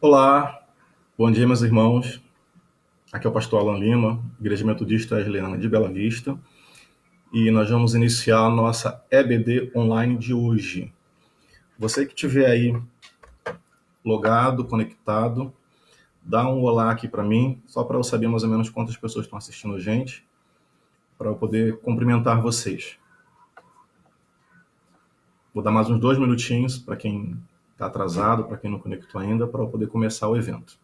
Olá, bom dia, meus irmãos. Aqui é o pastor Alan Lima, Igreja Metodista Wesleyana de Bela Vista, e nós vamos iniciar a nossa EBD online de hoje. Você que estiver aí logado, conectado, dá um olá aqui para mim, só para eu saber mais ou menos quantas pessoas estão assistindo a gente, para eu poder cumprimentar vocês. Vou dar mais uns 2 minutinhos para quem está atrasado, para quem não conectou ainda, para eu poder começar o evento.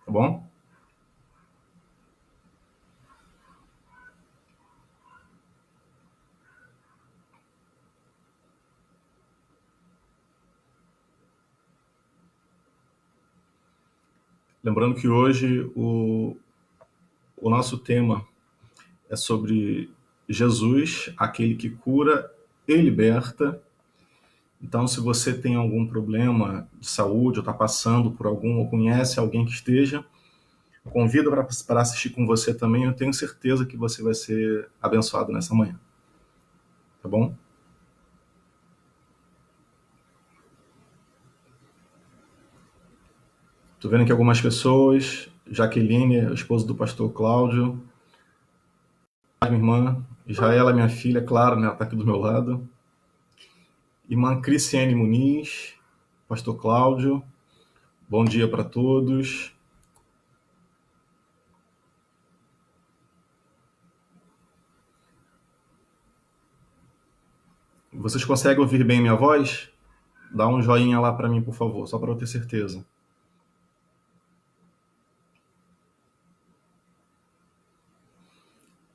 Tá bom? Lembrando que hoje o nosso tema é sobre Jesus, aquele que cura e liberta. Então, se você tem algum problema de saúde, ou está passando por algum, ou conhece alguém que esteja, convida para assistir com você também. Eu tenho certeza que você vai ser abençoado nessa manhã. Tá bom? Estou vendo aqui algumas pessoas. Jaqueline, a esposa do pastor Cláudio. Minha irmã. Israela, minha filha, claro, né? Ela está aqui do meu lado. Irmã Cristiane Muniz, pastor Cláudio. Bom dia para todos. Vocês conseguem ouvir bem minha voz? Dá um joinha lá para mim, por favor, só para eu ter certeza.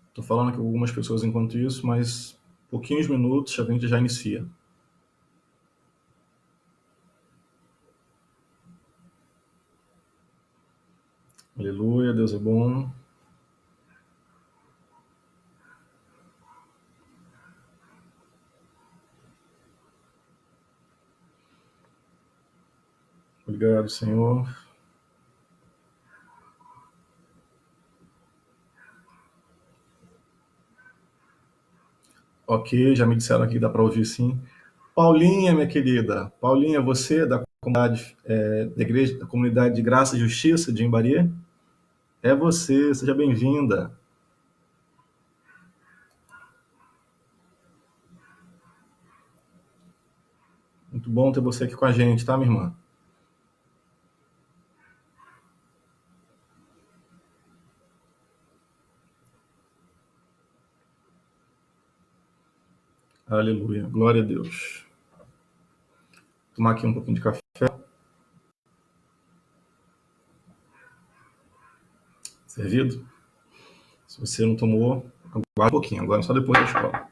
Estou falando com algumas pessoas enquanto isso, mas pouquinhos minutos a gente já inicia. Aleluia, Deus é bom. Obrigado, Senhor. Ok, já me disseram aqui que dá para ouvir sim. Paulinha, minha querida. Paulinha, você da comunidade, da igreja, da comunidade de Graça e Justiça de Imbaria? É você, seja bem-vinda. Muito bom ter você aqui com a gente, tá, minha irmã? Aleluia, glória a Deus. Vou tomar aqui um pouquinho de café. Servido? Se você não tomou, aguarda um pouquinho, agora só depois da escola.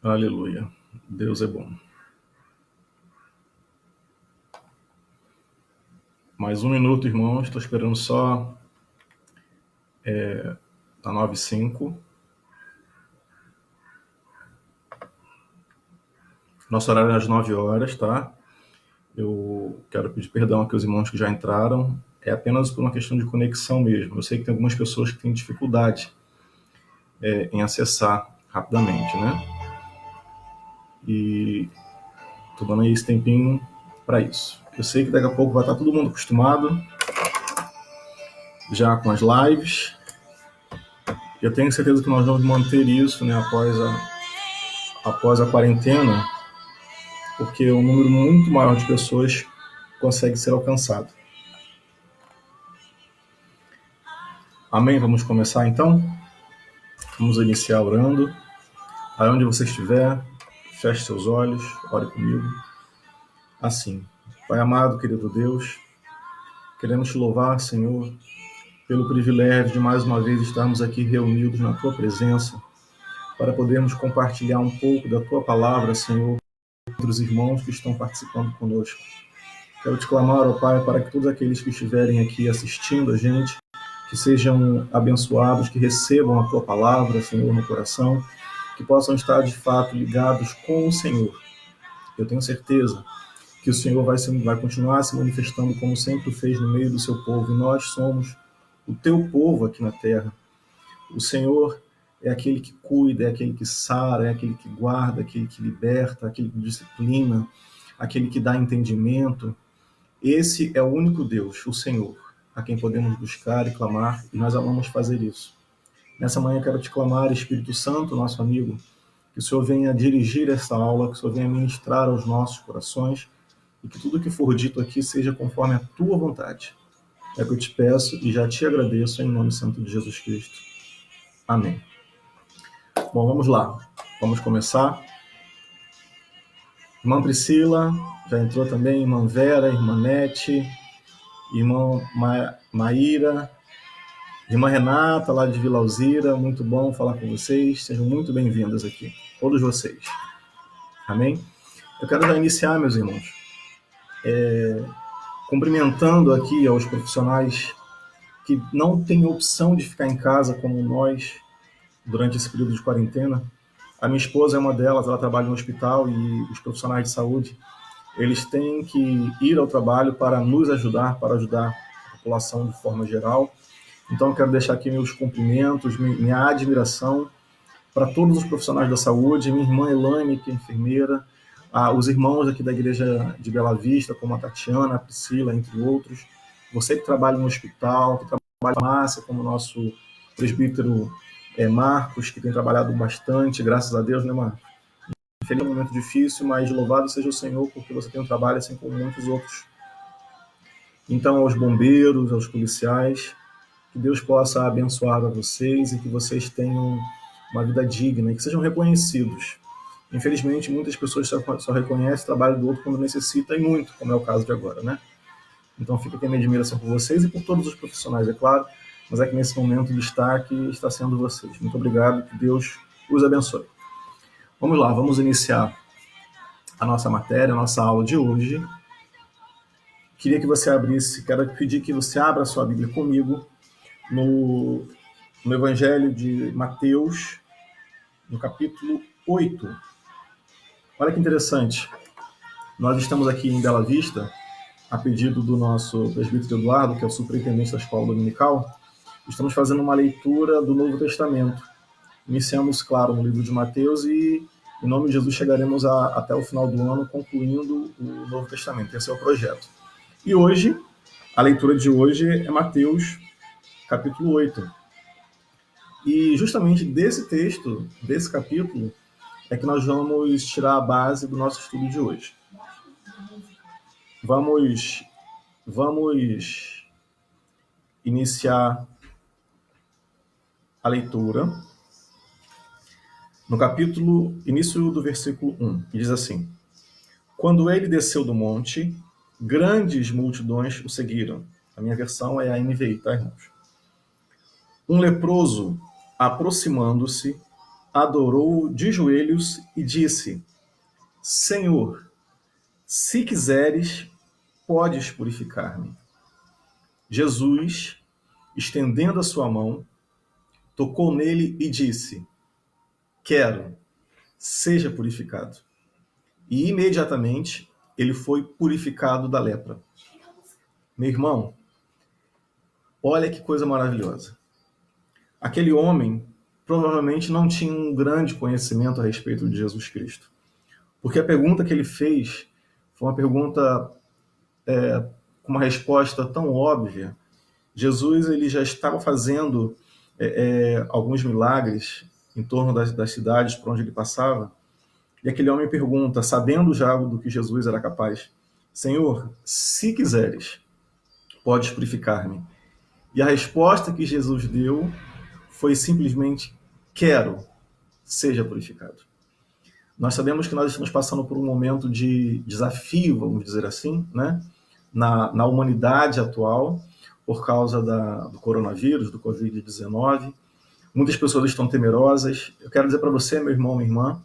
Aleluia. Deus é bom. Mais um minuto, irmãos. Estou esperando só a 9h05. Nosso horário é às 9 horas, tá? Eu quero pedir perdão aqui aos irmãos que já entraram. É apenas por uma questão de conexão mesmo. Eu sei que tem algumas pessoas que têm dificuldade em acessar rapidamente, né? E estou dando aí esse tempinho para isso. Eu sei que daqui a pouco vai estar todo mundo acostumado já com as lives. Eu tenho certeza que nós vamos manter isso, né, após a quarentena, porque um número muito maior de pessoas consegue ser alcançado. Amém? Vamos começar então? Vamos iniciar orando. Aonde você estiver, feche seus olhos, ore comigo. Assim, Pai amado, querido Deus, queremos te louvar, Senhor, pelo privilégio de mais uma vez estarmos aqui reunidos na tua presença, para podermos compartilhar um pouco da tua palavra, Senhor, com outros irmãos que estão participando conosco. Quero te clamar, ó Pai, para que todos aqueles que estiverem aqui assistindo a gente, que sejam abençoados, que recebam a tua palavra, Senhor, no coração, que possam estar de fato ligados com o Senhor. Eu tenho certeza que o Senhor vai continuar se manifestando como sempre fez no meio do seu povo, e nós somos o teu povo aqui na terra. O Senhor é aquele que cuida, é aquele que sara, é aquele que guarda, aquele que liberta, aquele que disciplina, aquele que dá entendimento. Esse é o único Deus, o Senhor, a quem podemos buscar e clamar, e nós amamos fazer isso. Nessa manhã eu quero te clamar, Espírito Santo, nosso amigo, que o Senhor venha dirigir essa aula, que o Senhor venha ministrar aos nossos corações, e que tudo que for dito aqui seja conforme a tua vontade. É o que eu te peço e já te agradeço em nome santo de Jesus Cristo. Amém. Bom, vamos lá. Vamos começar. Irmã Priscila, já entrou também, irmã Vera, irmã Nete, irmã Maíra, irmã Renata, lá de Vila Alzira, muito bom falar com vocês, sejam muito bem-vindas aqui, todos vocês. Amém? Eu quero já iniciar, meus irmãos, cumprimentando aqui aos profissionais que não têm opção de ficar em casa como nós durante esse período de quarentena. A minha esposa é uma delas, ela trabalha no hospital e os profissionais de saúde, eles têm que ir ao trabalho para nos ajudar, para ajudar a população de forma geral. Então, eu quero deixar aqui meus cumprimentos, minha admiração para todos os profissionais da saúde, minha irmã Elaine, que é enfermeira, os irmãos aqui da igreja de Bela Vista, como a Tatiana, a Priscila, entre outros. Você que trabalha no hospital, que trabalha na farmácia, como o nosso presbítero Marcos, que tem trabalhado bastante, graças a Deus, né, Marcos? Infelizmente é um momento difícil, mas louvado seja o Senhor, porque você tem um trabalho assim como muitos outros. Então, aos bombeiros, aos policiais, que Deus possa abençoar a vocês e que vocês tenham uma vida digna e que sejam reconhecidos. Infelizmente, muitas pessoas só reconhecem o trabalho do outro quando necessita e muito, como é o caso de agora, né? Então, fica aqui a minha admiração por vocês e por todos os profissionais, é claro, mas é que nesse momento o destaque está sendo vocês. Muito obrigado, que Deus os abençoe. Vamos lá, vamos iniciar a nossa matéria, a nossa aula de hoje. Queria que você abrisse, quero pedir que você abra a sua Bíblia comigo no Evangelho de Mateus, no capítulo 8. Olha que interessante. Nós estamos aqui em Bela Vista, a pedido do nosso presbítero Eduardo, que é o superintendente da escola dominical, estamos fazendo uma leitura do Novo Testamento. Iniciamos, claro, no livro de Mateus e, em nome de Jesus, chegaremos até o final do ano concluindo o Novo Testamento. Esse é o projeto. E hoje, a leitura de hoje é Mateus, capítulo 8. E justamente desse texto, desse capítulo, é que nós vamos tirar a base do nosso estudo de hoje. Vamos iniciar a leitura no capítulo, início do versículo 1, que diz assim: Quando ele desceu do monte, grandes multidões o seguiram. A minha versão é a NVI, tá, irmãos? Um leproso, aproximando-se, adorou de joelhos e disse: Senhor, se quiseres, podes purificar-me. Jesus, estendendo a sua mão, tocou nele e disse: Quero, seja purificado. E imediatamente ele foi purificado da lepra. Meu irmão, olha que coisa maravilhosa. Aquele homem provavelmente não tinha um grande conhecimento a respeito de Jesus Cristo. Porque a pergunta que ele fez foi uma pergunta com uma resposta tão óbvia. Jesus ele já estava fazendo alguns milagres em torno das cidades por onde ele passava. E aquele homem pergunta, sabendo já do que Jesus era capaz: Senhor, se quiseres, podes purificar-me. E a resposta que Jesus deu foi simplesmente: quero, seja purificado. Nós sabemos que nós estamos passando por um momento de desafio, vamos dizer assim, né? na humanidade atual, por causa do coronavírus, do Covid-19. Muitas pessoas estão temerosas. Eu quero dizer para você, meu irmão, minha irmã,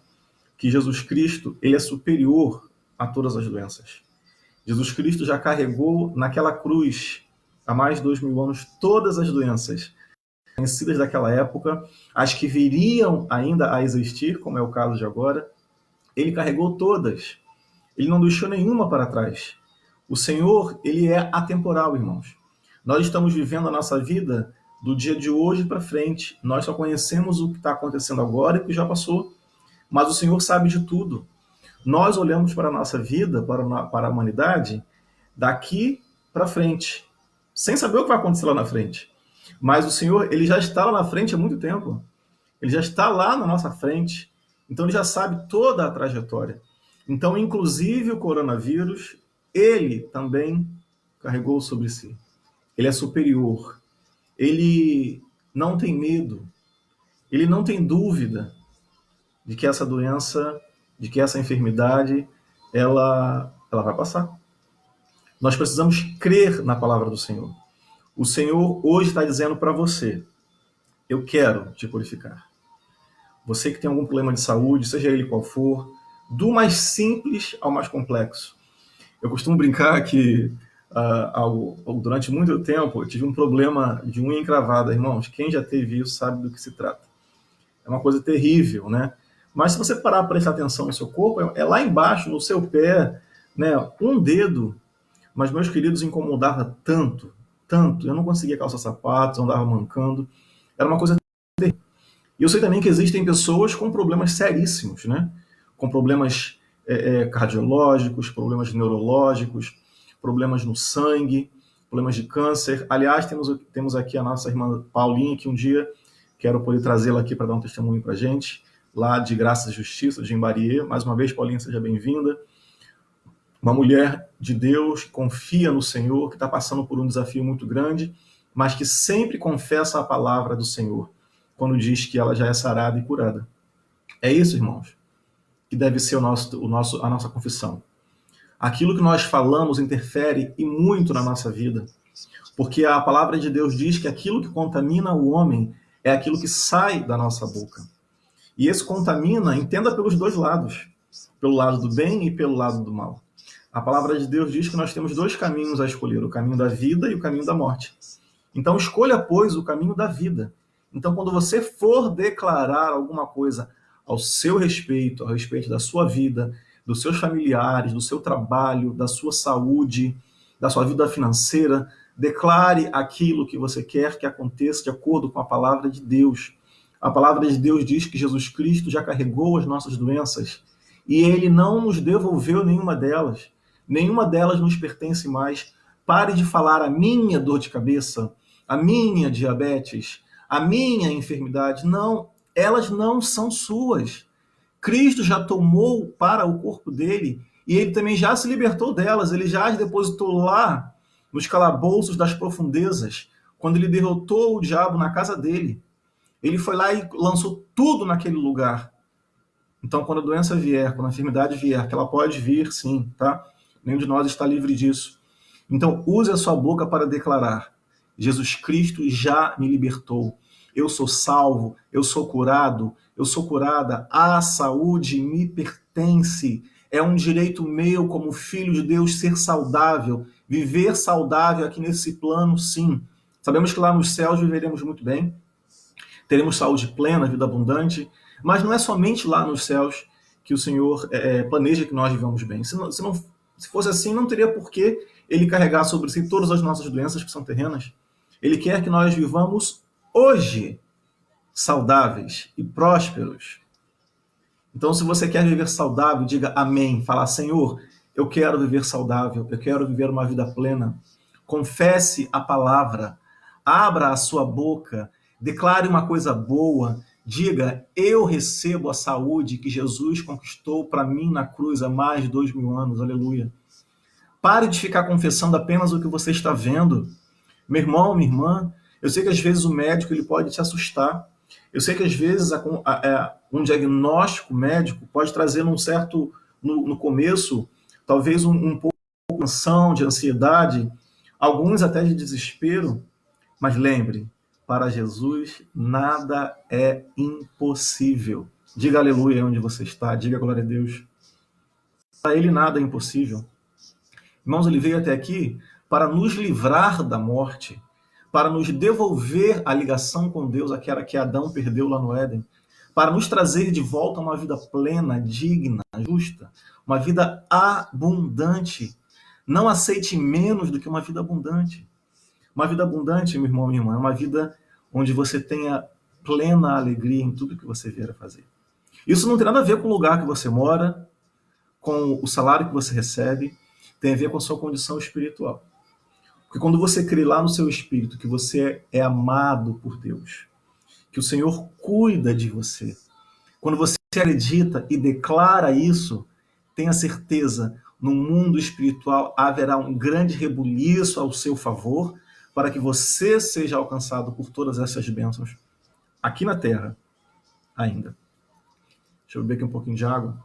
que Jesus Cristo ele é superior a todas as doenças. Jesus Cristo já carregou naquela cruz, há mais de 2000 anos, todas as doenças conhecidas daquela época, as que viriam ainda a existir, como é o caso de agora. Ele carregou todas. Ele não deixou nenhuma para trás. O Senhor, ele é atemporal, irmãos. Nós estamos vivendo a nossa vida do dia de hoje para frente. Nós só conhecemos o que está acontecendo agora e o que já passou. Mas o Senhor sabe de tudo. Nós olhamos para a nossa vida, para a humanidade, daqui para frente, sem saber o que vai acontecer lá na frente. Mas o Senhor, ele já está lá na frente há muito tempo. Ele já está lá na nossa frente. Então ele já sabe toda a trajetória. Então, inclusive o coronavírus, ele também carregou sobre si. Ele é superior. Ele não tem medo. Ele não tem dúvida de que essa doença, de que essa enfermidade, ela vai passar. Nós precisamos crer na palavra do Senhor. O Senhor hoje está dizendo para você: eu quero te purificar. Você que tem algum problema de saúde, seja ele qual for, do mais simples ao mais complexo. Eu costumo brincar que durante muito tempo eu tive um problema de unha encravada. Irmãos, quem já teve isso sabe do que se trata. É uma coisa terrível, né? Mas se você parar para prestar atenção no seu corpo, é lá embaixo, no seu pé, né? Um dedo. Mas, meus queridos, incomodava tanto, tanto. Eu não conseguia calçar sapatos, andava mancando. Era uma coisa terrível. E eu sei também que existem pessoas com problemas seríssimos, né? Com problemas cardiológicos, problemas neurológicos, problemas no sangue, problemas de câncer. Aliás, temos aqui a nossa irmã Paulinha, que um dia quero poder trazê-la aqui para dar um testemunho para a gente, lá de Graça e Justiça, de Imbariê. Mais uma vez, Paulinha, seja bem-vinda. Uma mulher de Deus, que confia no Senhor, que está passando por um desafio muito grande, mas que sempre confessa a palavra do Senhor, quando diz que ela já é sarada e curada. É isso, irmãos, que deve ser a nossa confissão. Aquilo que nós falamos interfere e muito na nossa vida, porque a palavra de Deus diz que aquilo que contamina o homem é aquilo que sai da nossa boca. E esse contamina, entenda pelos dois lados, pelo lado do bem e pelo lado do mal. A palavra de Deus diz que nós temos dois caminhos a escolher, o caminho da vida e o caminho da morte. Então escolha, pois, o caminho da vida. Então, quando você for declarar alguma coisa ao seu respeito, ao respeito da sua vida, dos seus familiares, do seu trabalho, da sua saúde, da sua vida financeira, declare aquilo que você quer que aconteça de acordo com a palavra de Deus. A palavra de Deus diz que Jesus Cristo já carregou as nossas doenças e ele não nos devolveu nenhuma delas. Nenhuma delas nos pertence mais. Pare de falar a minha dor de cabeça, a minha diabetes, a minha enfermidade. Não, elas não são suas. Cristo já tomou para o corpo dele e ele também já se libertou delas. Ele já as depositou lá nos calabouços das profundezas, quando ele derrotou o diabo na casa dele. Ele foi lá e lançou tudo naquele lugar. Então, quando a doença vier, quando a enfermidade vier, que ela pode vir, sim, tá? Nenhum de nós está livre disso. Então, use a sua boca para declarar: Jesus Cristo já me libertou. Eu sou salvo, eu sou curado, eu sou curada. A saúde me pertence. É um direito meu, como filho de Deus, ser saudável, viver saudável aqui nesse plano, sim. Sabemos que lá nos céus viveremos muito bem, teremos saúde plena, vida abundante, mas não é somente lá nos céus que o Senhor planeja que nós vivamos bem. Se fosse assim, não teria por que ele carregar sobre si todas as nossas doenças que são terrenas. Ele quer que nós vivamos hoje saudáveis e prósperos. Então, se você quer viver saudável, diga amém. Fala: Senhor, eu quero viver saudável, eu quero viver uma vida plena. Confesse a palavra, abra a sua boca, declare uma coisa boa, diga: eu recebo a saúde que Jesus conquistou para mim na cruz há mais de 2000 anos, aleluia. Pare de ficar confessando apenas o que você está vendo. Meu irmão, minha irmã, eu sei que às vezes o médico ele pode te assustar. Eu sei que às vezes um diagnóstico médico pode trazer no começo, talvez um pouco de tensão, de ansiedade, alguns até de desespero, mas lembre, para Jesus nada é impossível. Diga aleluia onde você está, diga glória a Deus. Para ele nada é impossível. Irmãos, ele veio até aqui para nos livrar da morte, para nos devolver a ligação com Deus, aquela que Adão perdeu lá no Éden, para nos trazer de volta uma vida plena, digna, justa, uma vida abundante. Não aceite menos do que uma vida abundante. Uma vida abundante, meu irmão, minha irmã, é uma vida onde você tenha plena alegria em tudo que você vier a fazer. Isso não tem nada a ver com o lugar que você mora, com o salário que você recebe, tem a ver com a sua condição espiritual. Porque quando você crê lá no seu espírito que você é amado por Deus, que o Senhor cuida de você, quando você acredita e declara isso, tenha certeza, no mundo espiritual haverá um grande rebuliço ao seu favor para que você seja alcançado por todas essas bênçãos aqui na terra ainda. Deixa eu beber aqui um pouquinho de água.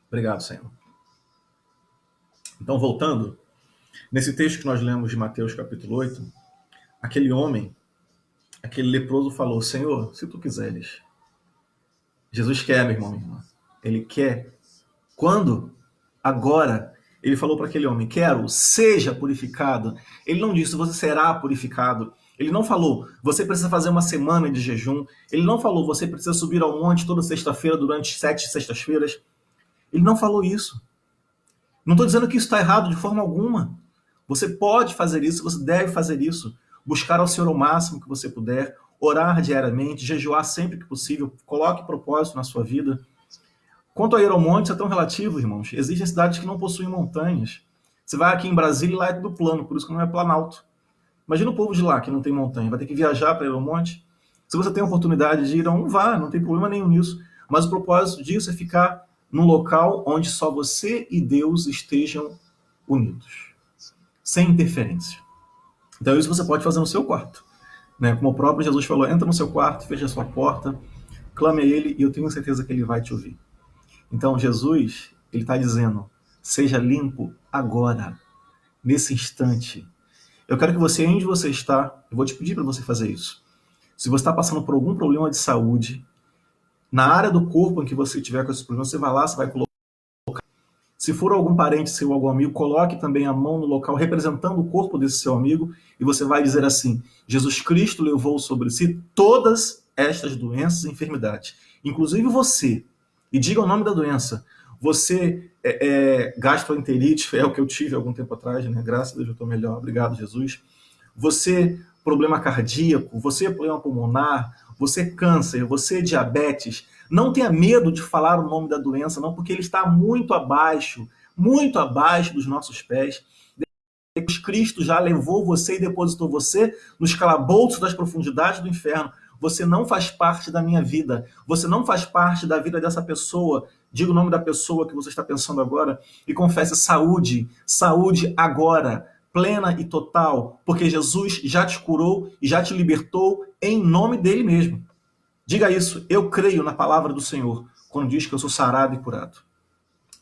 Obrigado, Senhor. Então, voltando, nesse texto que nós lemos de Mateus capítulo 8, aquele homem, aquele leproso falou: Senhor, se tu quiseres. Jesus quer, meu irmão, minha irmã. Ele quer. Quando? Agora. Ele falou para aquele homem: quero, seja purificado. Ele não disse: você será purificado. Ele não falou: você precisa fazer uma semana de jejum. Ele não falou: você precisa subir ao monte toda sexta-feira durante 7 sextas-feiras. Ele não falou isso. Não estou dizendo que isso está errado de forma alguma. Você pode fazer isso, você deve fazer isso. Buscar ao Senhor o máximo que você puder, orar diariamente, jejuar sempre que possível, coloque propósito na sua vida. Quanto a ir ao monte, isso é tão relativo, irmãos. Existem cidades que não possuem montanhas. Você vai aqui em Brasília e lá é tudo plano, por isso que não é Planalto. Imagina o povo de lá que não tem montanha, vai ter que viajar para ir ao monte. Se você tem a oportunidade de ir a um, vá, não tem problema nenhum nisso. Mas o propósito disso é ficar num local onde só você e Deus estejam unidos, sem interferência. Então isso você pode fazer no seu quarto. Né? Como o próprio Jesus falou, entra no seu quarto, fecha a sua porta, clame a Ele e eu tenho certeza que Ele vai te ouvir. Então Jesus, Ele está dizendo, seja limpo agora, nesse instante. Eu quero que você, onde você está, eu vou te pedir para você fazer isso. Se você está passando por algum problema de saúde, na área do corpo em que você tiver com esse problema, você vai lá, você vai colocar. Se for algum parente seu, algum amigo, coloque também a mão no local representando o corpo desse seu amigo e você vai dizer assim: Jesus Cristo levou sobre si todas estas doenças e enfermidades, inclusive você. E diga o nome da doença. Você gastroenterite, é o que eu tive algum tempo atrás, né? Graças a Deus eu estou melhor, obrigado Jesus. Você, problema cardíaco, você, problema pulmonar, você, câncer, você, diabetes, não tenha medo de falar o nome da doença, não, porque ele está muito abaixo dos nossos pés. Cristo já levou você e depositou você nos calabouços das profundidades do inferno. Você não faz parte da minha vida. Você não faz parte da vida dessa pessoa. Diga o nome da pessoa que você está pensando agora e confesse saúde. Saúde agora, plena e total, porque Jesus já te curou e já te libertou em nome dele mesmo. Diga isso, eu creio na palavra do Senhor, quando diz que eu sou sarado e curado.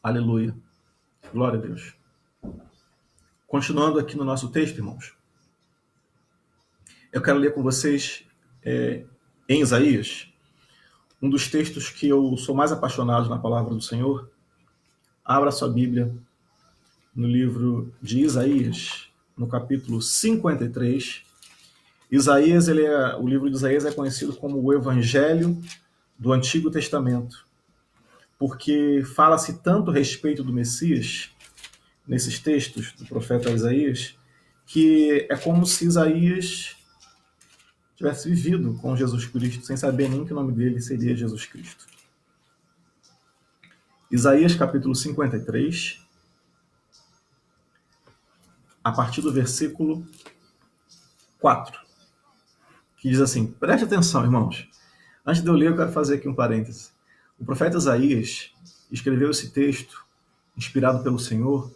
Aleluia. Glória a Deus. Continuando aqui no nosso texto, irmãos, eu quero ler com vocês em Isaías, um dos textos que eu sou mais apaixonado na palavra do Senhor. Abra sua Bíblia no livro de Isaías, no capítulo 53. Isaías, o livro de Isaías é conhecido como o Evangelho do Antigo Testamento, porque fala-se tanto a respeito do Messias, nesses textos do profeta Isaías, que é como se Isaías tivesse vivido com Jesus Cristo, sem saber nem que o nome dele seria Jesus Cristo. Isaías capítulo 53, a partir do versículo 4, que diz assim, preste atenção, irmãos. Antes de eu ler, eu quero fazer aqui um parêntese. O profeta Isaías escreveu esse texto, inspirado pelo Senhor,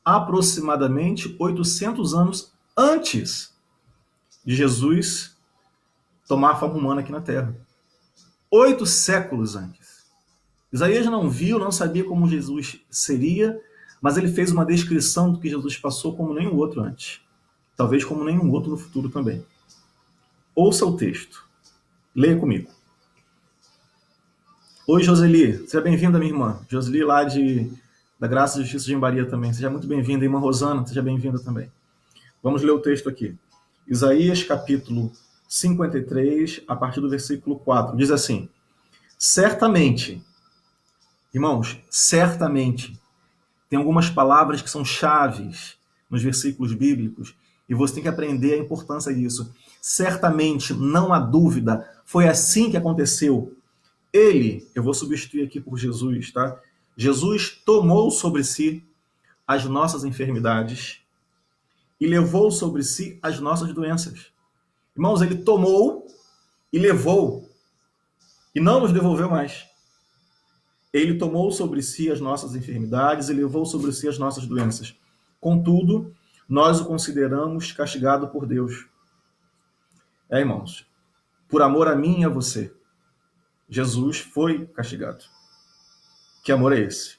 aproximadamente 800 anos antes de Jesus tomar a forma humana aqui na Terra. 8 séculos antes. Isaías não viu, não sabia como Jesus seria, mas ele fez uma descrição do que Jesus passou como nenhum outro antes. Talvez como nenhum outro no futuro também. Ouça o texto. Leia comigo. Oi, Joseli. Seja bem-vinda, minha irmã. Joseli lá da Graça e Justiça de Embaria também. Seja muito bem-vinda, irmã Rosana. Seja bem-vinda também. Vamos ler o texto aqui. Isaías, capítulo 53, a partir do versículo 4. Diz assim: certamente Irmãos, certamente tem algumas palavras que são chaves nos versículos bíblicos e você tem que aprender a importância disso. Certamente, não há dúvida, foi assim que aconteceu. Ele, eu vou substituir aqui por Jesus, tá? Jesus tomou sobre si as nossas enfermidades e levou sobre si as nossas doenças. Irmãos, ele tomou e levou e não nos devolveu mais. Ele tomou sobre si as nossas enfermidades e levou sobre si as nossas doenças. Contudo, nós o consideramos castigado por Deus. Irmãos, por amor a mim e a você, Jesus foi castigado. Que amor é esse?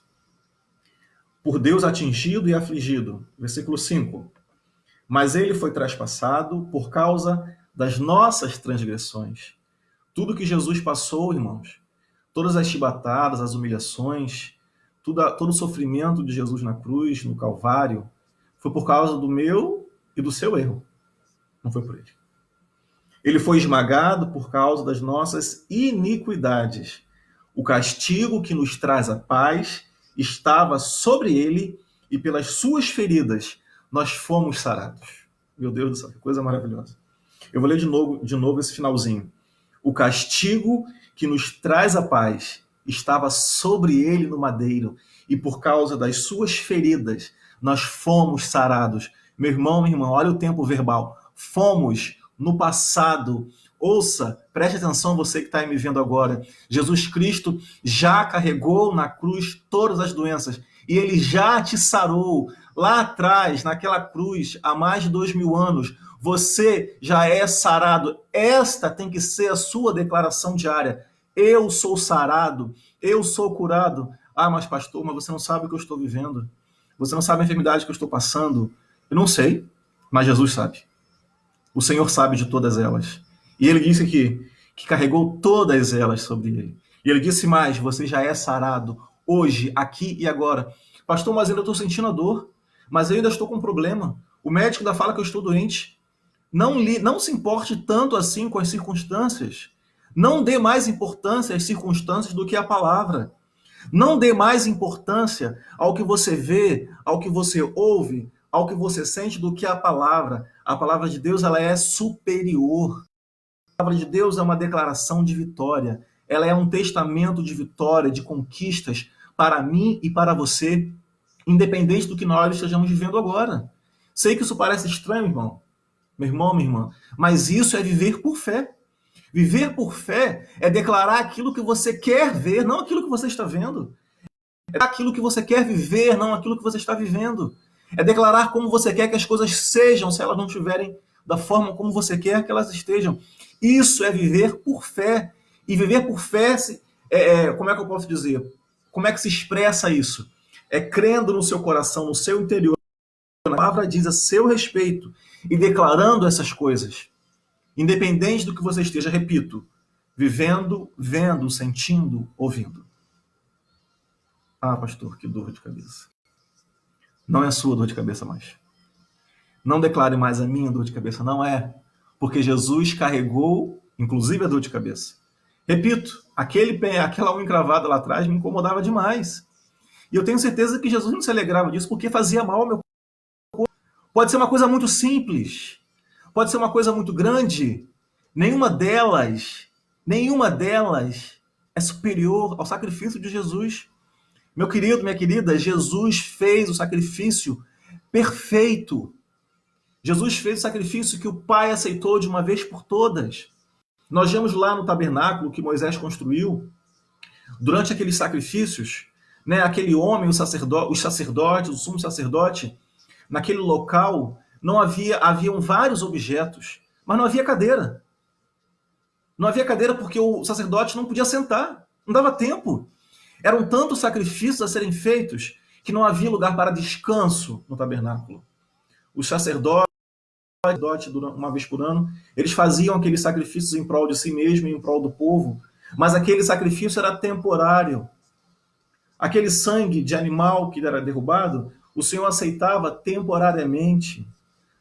Por Deus atingido e afligido. Versículo 5. Mas ele foi traspassado por causa das nossas transgressões. Tudo que Jesus passou, irmãos, todas as chibatadas, as humilhações, todo o sofrimento de Jesus na cruz, no Calvário, foi por causa do meu e do seu erro. Não foi por ele. Ele foi esmagado por causa das nossas iniquidades. O castigo que nos traz a paz estava sobre ele e pelas suas feridas nós fomos sarados. Meu Deus do céu, que coisa maravilhosa. Eu vou ler de novo esse finalzinho. O castigo que nos traz a paz estava sobre ele no madeiro e por causa das suas feridas nós fomos sarados. Meu irmão, minha irmã, olha o tempo verbal. Fomos no passado. Ouça, preste atenção você que está me vendo agora. Jesus Cristo já carregou na cruz todas as doenças e ele já te sarou. Lá atrás, naquela cruz, há mais de 2000 anos, você já é sarado. Esta tem que ser a sua declaração diária. Eu sou sarado, eu sou curado. Ah, mas pastor, mas você não sabe o que eu estou vivendo. Você não sabe a enfermidade que eu estou passando. Eu não sei, mas Jesus sabe. O Senhor sabe de todas elas. E ele disse que carregou todas elas sobre ele. E ele disse mais, você já é sarado hoje, aqui e agora. Pastor, mas eu ainda estou sentindo a dor. Mas eu ainda estou com um problema. O médico ainda fala que eu estou doente. Não se importe tanto assim com as circunstâncias. Não dê mais importância às circunstâncias do que à palavra. Não dê mais importância ao que você vê, ao que você ouve, ao que você sente do que à palavra. A palavra de Deus, ela é superior. A palavra de Deus é uma declaração de vitória. Ela é um testamento de vitória, de conquistas para mim e para você, independente do que nós estejamos vivendo agora. Sei que isso parece estranho, irmão. Meu irmão, minha irmã, mas isso é viver por fé. Viver por fé é declarar aquilo que você quer ver, não aquilo que você está vendo. É aquilo que você quer viver, não aquilo que você está vivendo. É declarar como você quer que as coisas sejam, se elas não estiverem da forma como você quer que elas estejam. Isso é viver por fé. E viver por fé, como é que eu posso dizer? Como é que se expressa isso? É crendo no seu coração, no seu interior. A palavra diz a seu respeito e declarando essas coisas. Independente do que você esteja, repito, vivendo, vendo, sentindo, ouvindo. Ah, pastor, que dor de cabeça. Não é a sua dor de cabeça mais. Não declare mais a minha dor de cabeça, não é. Porque Jesus carregou, inclusive, a dor de cabeça. Repito, aquela unha encravada lá atrás me incomodava demais. E eu tenho certeza que Jesus não se alegrava disso porque fazia mal ao meu corpo. Pode ser uma coisa muito simples. Pode ser uma coisa muito grande. Nenhuma delas é superior ao sacrifício de Jesus. Meu querido, minha querida, Jesus fez o sacrifício perfeito. Jesus fez o sacrifício que o Pai aceitou de uma vez por todas. Nós vemos lá no tabernáculo que Moisés construiu, durante aqueles sacrifícios, né, aquele homem, os sacerdotes, o sumo sacerdote, naquele local, haviam vários objetos, mas não havia cadeira. Não havia cadeira porque o sacerdote não podia sentar, não dava tempo. Eram tantos sacrifícios a serem feitos que não havia lugar para descanso no tabernáculo. Os sacerdotes, uma vez por ano, eles faziam aqueles sacrifícios em prol de si mesmo e em prol do povo, mas aquele sacrifício era temporário. Aquele sangue de animal que era derrubado, o Senhor aceitava temporariamente,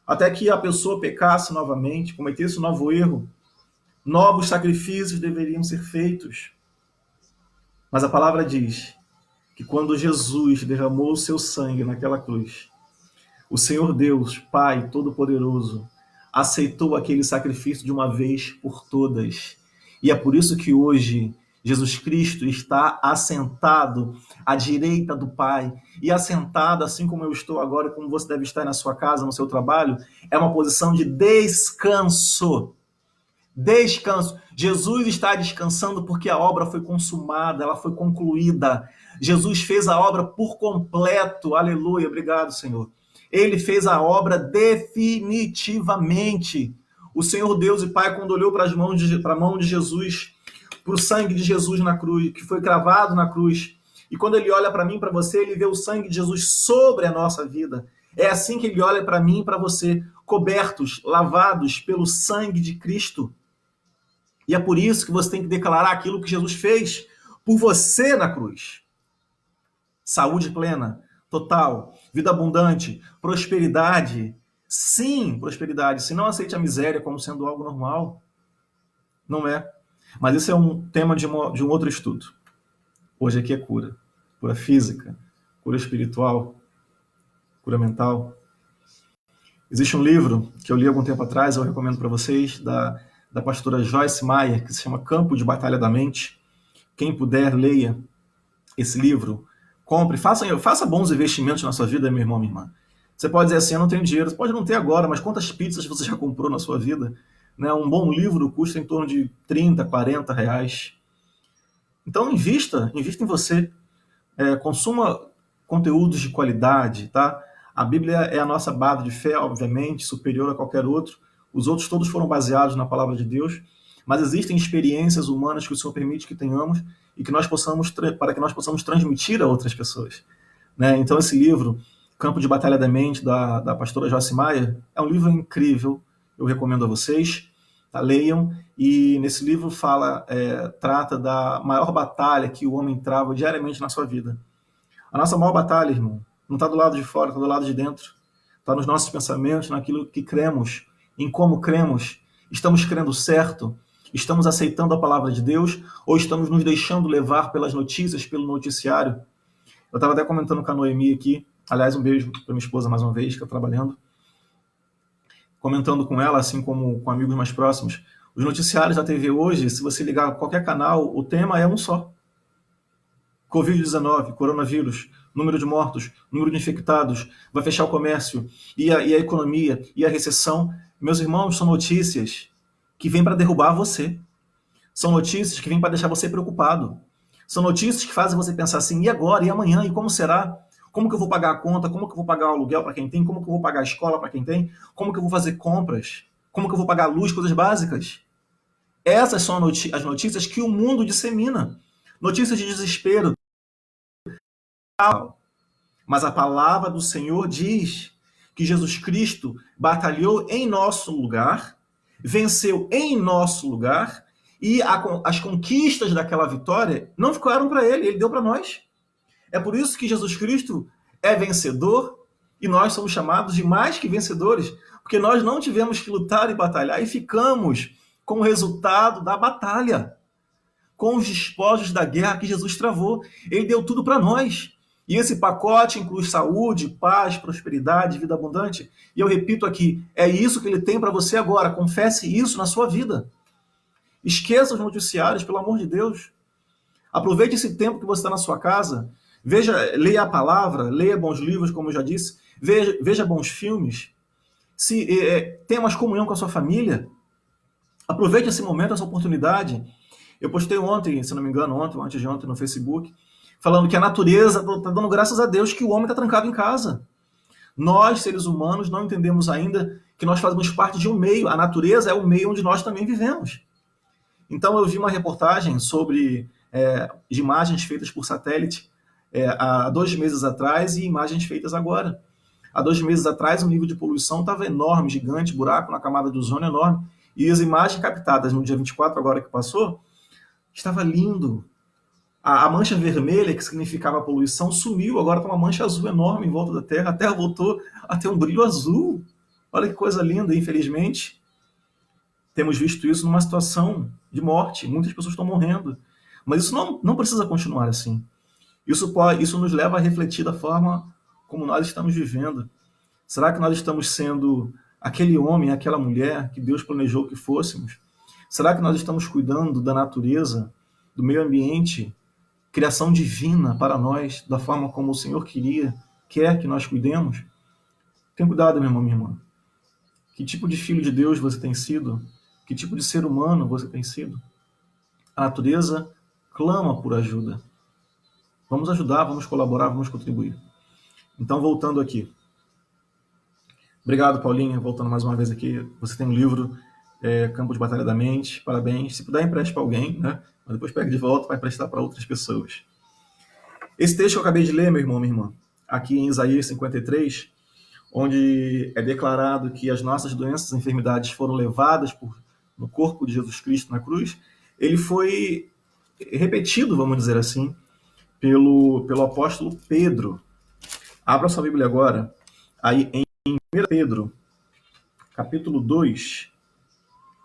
até que a pessoa pecasse novamente, cometesse um novo erro. Novos sacrifícios deveriam ser feitos. Mas a palavra diz que quando Jesus derramou o seu sangue naquela cruz, o Senhor Deus, Pai Todo-Poderoso, aceitou aquele sacrifício de uma vez por todas. E é por isso que hoje Jesus Cristo está assentado à direita do Pai. E assentado, assim como eu estou agora, e como você deve estar na sua casa, no seu trabalho, é uma posição de descanso. Descanso. Jesus está descansando porque a obra foi consumada, ela foi concluída. Jesus fez a obra por completo. Aleluia, obrigado, Senhor. Ele fez a obra definitivamente. O Senhor Deus e Pai, quando olhou para a mão de Jesus, para o sangue de Jesus na cruz, que foi cravado na cruz, e quando ele olha para mim e para você, ele vê o sangue de Jesus sobre a nossa vida. É assim que ele olha para mim e para você, cobertos, lavados pelo sangue de Cristo. E é por isso que você tem que declarar aquilo que Jesus fez por você na cruz. Saúde plena, total, vida abundante, prosperidade. Sim, prosperidade. Se não aceite a miséria como sendo algo normal, não é. Mas esse é um tema de um outro estudo. Hoje aqui é cura. Cura física, cura espiritual, cura mental. Existe um livro que eu li há algum tempo atrás, eu recomendo para vocês, da pastora Joyce Meyer, que se chama Campo de Batalha da Mente. Quem puder, leia esse livro. Compre, faça bons investimentos na sua vida, meu irmão, minha irmã. Você pode dizer assim, eu não tenho dinheiro. Você pode não ter agora, mas quantas pizzas você já comprou na sua vida? Né? Um bom livro custa em torno de 30, 40 reais. Então invista em você. Consuma conteúdos de qualidade, tá? A Bíblia é a nossa base de fé, obviamente, superior a qualquer outro. Os outros todos foram baseados na palavra de Deus, mas existem experiências humanas que o Senhor permite que tenhamos e que para que nós possamos transmitir a outras pessoas. Né? Então esse livro, Campo de Batalha da Mente, da pastora Joyce Meyer, é um livro incrível, eu recomendo a vocês, tá? Leiam, e nesse livro trata da maior batalha que o homem trava diariamente na sua vida. A nossa maior batalha, irmão, não está do lado de fora, está do lado de dentro. Está nos nossos pensamentos, naquilo que cremos, em como cremos. Estamos crendo certo? Estamos aceitando a palavra de Deus? Ou estamos nos deixando levar pelas notícias, pelo noticiário? Eu estava até comentando com a Noemi aqui, aliás, um beijo para minha esposa mais uma vez, que está trabalhando, comentando com ela, assim como com amigos mais próximos. Os noticiários da TV hoje, se você ligar qualquer canal, o tema é um só. Covid-19, coronavírus, número de mortos, número de infectados, vai fechar o comércio, e a economia, e a recessão. Meus irmãos, são notícias que vêm para derrubar você. São notícias que vêm para deixar você preocupado. São notícias que fazem você pensar assim, e agora, e amanhã, e como será? Como que eu vou pagar a conta? Como que eu vou pagar o aluguel para quem tem? Como que eu vou pagar a escola para quem tem? Como que eu vou fazer compras? Como que eu vou pagar a luz, coisas básicas? Essas são as notícias que o mundo dissemina. Notícias de desespero. Mas a palavra do Senhor diz que Jesus Cristo batalhou em nosso lugar, venceu em nosso lugar, e as conquistas daquela vitória não ficaram para ele deu para nós. É por isso que Jesus Cristo é vencedor e nós somos chamados de mais que vencedores, porque nós não tivemos que lutar e batalhar e ficamos com o resultado da batalha, com os despojos da guerra que Jesus travou. Ele deu tudo para nós. E esse pacote inclui saúde, paz, prosperidade, vida abundante. E eu repito aqui, é isso que ele tem para você agora. Confesse isso na sua vida. Esqueça os noticiários, pelo amor de Deus. Aproveite esse tempo que você está na sua casa. Leia a palavra, leia bons livros, como eu já disse. Veja bons filmes. Tenha mais comunhão com a sua família. Aproveite esse momento, essa oportunidade. Eu postei ontem, se não me engano, ontem ou antes de ontem no Facebook, falando que a natureza está dando graças a Deus que o homem está trancado em casa. Nós, seres humanos, não entendemos ainda que nós fazemos parte de um meio. A natureza é o meio onde nós também vivemos. Então eu vi uma reportagem de imagens feitas por satélite há 2 meses atrás e imagens feitas agora. Há 2 meses atrás o nível de poluição estava enorme, gigante, buraco na camada de ozônio enorme. E as imagens captadas no dia 24 agora que passou, estava lindo. A mancha vermelha, que significava a poluição, sumiu. Agora está uma mancha azul enorme em volta da Terra. A Terra voltou a ter um brilho azul. Olha que coisa linda. Infelizmente, temos visto isso numa situação de morte. Muitas pessoas estão morrendo. Mas isso não precisa continuar assim. Isso nos leva a refletir da forma como nós estamos vivendo. Será que nós estamos sendo aquele homem, aquela mulher que Deus planejou que fôssemos? Será que nós estamos cuidando da natureza, do meio ambiente, criação divina para nós, da forma como o Senhor quer que nós cuidemos? Tenha cuidado, meu irmão, minha irmã. Que tipo de filho de Deus você tem sido? Que tipo de ser humano você tem sido? A natureza clama por ajuda. Vamos ajudar, vamos colaborar, vamos contribuir. Então, voltando aqui. Obrigado, Paulinha. Voltando mais uma vez aqui. Você tem um livro, Campo de Batalha da Mente. Parabéns. Se puder, empreste para alguém, né? Mas depois pega de volta, vai prestar para outras pessoas. Esse texto que eu acabei de ler, meu irmão, minha irmã, aqui em Isaías 53, onde é declarado que as nossas doenças e enfermidades foram levadas no corpo de Jesus Cristo na cruz, ele foi repetido, vamos dizer assim, pelo apóstolo Pedro. Abra sua Bíblia agora, aí em 1 Pedro, capítulo 2,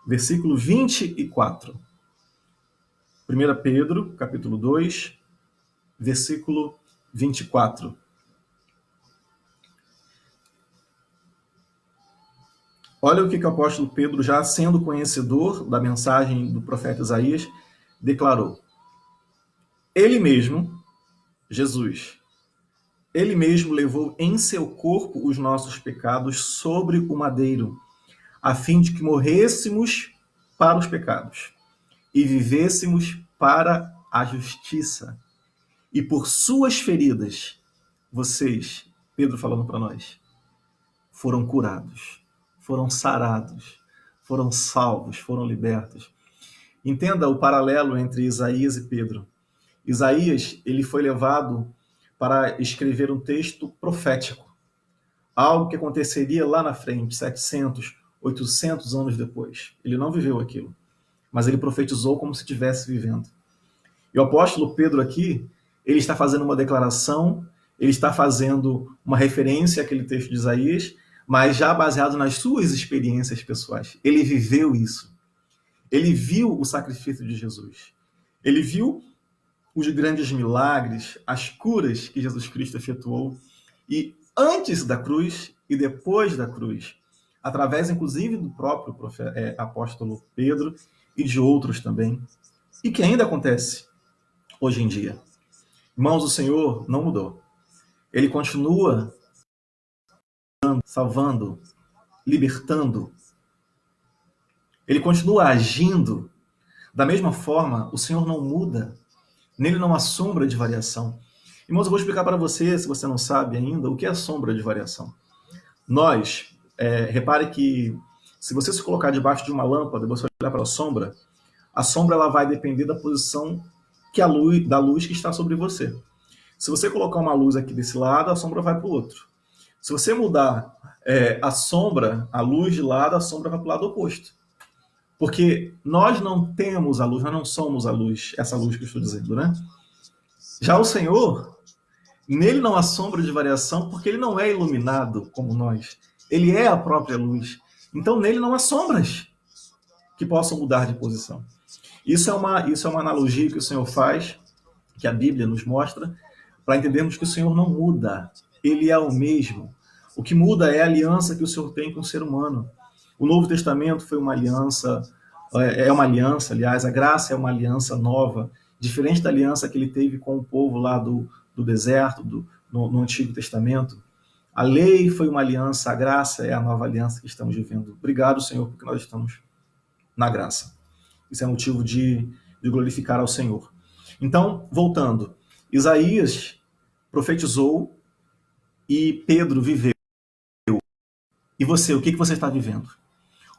versículo 24. 1 Pedro, capítulo 2, versículo 24. Olha o que o apóstolo Pedro, já sendo conhecedor da mensagem do profeta Isaías, declarou. Ele mesmo, Jesus, ele mesmo levou em seu corpo os nossos pecados sobre o madeiro, a fim de que morrêssemos para os pecados e vivêssemos para a justiça. E por suas feridas, vocês, Pedro falando para nós, foram curados, foram sarados, foram salvos, foram libertos. Entenda o paralelo entre Isaías e Pedro. Isaías, ele foi levado para escrever um texto profético, algo que aconteceria lá na frente, 700, 800 anos depois. Ele não viveu aquilo, mas ele profetizou como se estivesse vivendo. E o apóstolo Pedro aqui, ele está fazendo uma declaração, ele está fazendo uma referência àquele texto de Isaías, mas já baseado nas suas experiências pessoais. Ele viveu isso. Ele viu o sacrifício de Jesus. Ele viu os grandes milagres, as curas que Jesus Cristo efetuou, e antes da cruz e depois da cruz, através inclusive do próprio apóstolo Pedro e de outros também, e que ainda acontece hoje em dia. Irmãos, o Senhor não mudou. Ele continua salvando, libertando. Ele continua agindo. Da mesma forma, o Senhor não muda. Nele não há sombra de variação. Irmãos, eu vou explicar para você, se você não sabe ainda, o que é sombra de variação. Nós, repare que se você se colocar debaixo de uma lâmpada e você olhar para a sombra ela vai depender da posição da luz que está sobre você. Se você colocar uma luz aqui desse lado, a sombra vai para o outro. Se você mudar a luz de lado, a sombra vai para o lado oposto. Porque nós não temos a luz, nós não somos a luz, essa luz que eu estou dizendo, né? Já o Senhor, nele não há sombra de variação, porque ele não é iluminado como nós. Ele é a própria luz. Então, nele não há sombras que possam mudar de posição. Isso é uma analogia que o Senhor faz, que a Bíblia nos mostra, para entendermos que o Senhor não muda. Ele é o mesmo. O que muda é a aliança que o Senhor tem com o ser humano. O Novo Testamento foi uma aliança, aliás, a graça é uma aliança nova, diferente da aliança que ele teve com o povo lá do deserto, no Antigo Testamento. A lei foi uma aliança, a graça é a nova aliança que estamos vivendo. Obrigado, Senhor, porque nós estamos na graça. Isso é motivo de glorificar ao Senhor. Então, voltando, Isaías profetizou e Pedro viveu. E você, o que você está vivendo?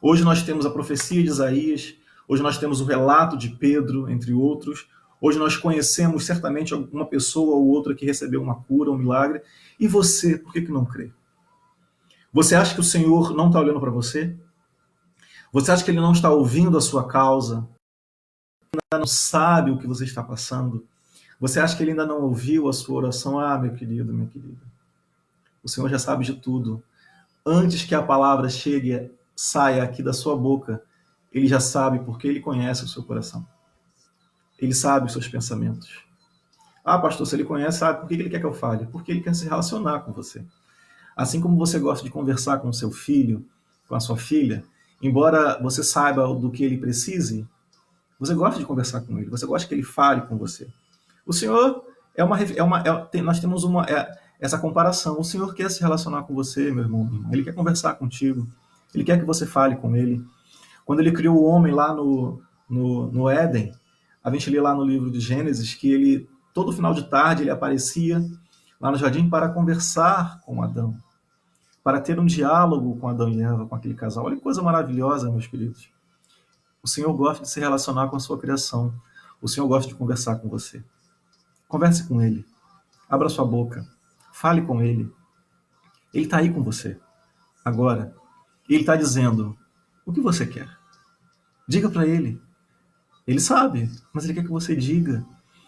Hoje nós temos a profecia de Isaías, hoje nós temos o relato de Pedro, entre outros. Hoje nós conhecemos certamente alguma pessoa ou outra que recebeu uma cura, um milagre. E você, por que não crê? Você acha que o Senhor não está olhando para você? Você acha que Ele não está ouvindo a sua causa? Ainda não sabe o que você está passando? Você acha que Ele ainda não ouviu a sua oração? Ah, meu querido, minha querida. O Senhor já sabe de tudo. Antes que a palavra saia aqui da sua boca, Ele já sabe porque Ele conhece o seu coração. Ele sabe os seus pensamentos. Ah, pastor, se ele conhece, sabe por que ele quer que eu fale? Porque ele quer se relacionar com você. Assim como você gosta de conversar com o seu filho, com a sua filha, embora você saiba do que ele precise, você gosta de conversar com ele, você gosta que ele fale com você. O Senhor nós temos essa comparação. O Senhor quer se relacionar com você, meu irmão, minha irmã. Ele quer conversar contigo. Ele quer que você fale com ele. Quando ele criou o homem lá no Éden, a gente lê lá no livro de Gênesis que ele, todo final de tarde, ele aparecia lá no jardim para conversar com Adão, para ter um diálogo com Adão e Eva, com aquele casal. Olha que coisa maravilhosa, meus queridos. O Senhor gosta de se relacionar com a sua criação. O Senhor gosta de conversar com você. Converse com ele. Abra sua boca. Fale com ele. Ele está aí com você. Agora, ele está dizendo: o que você quer? Diga para ele. Ele sabe, mas ele quer que você diga.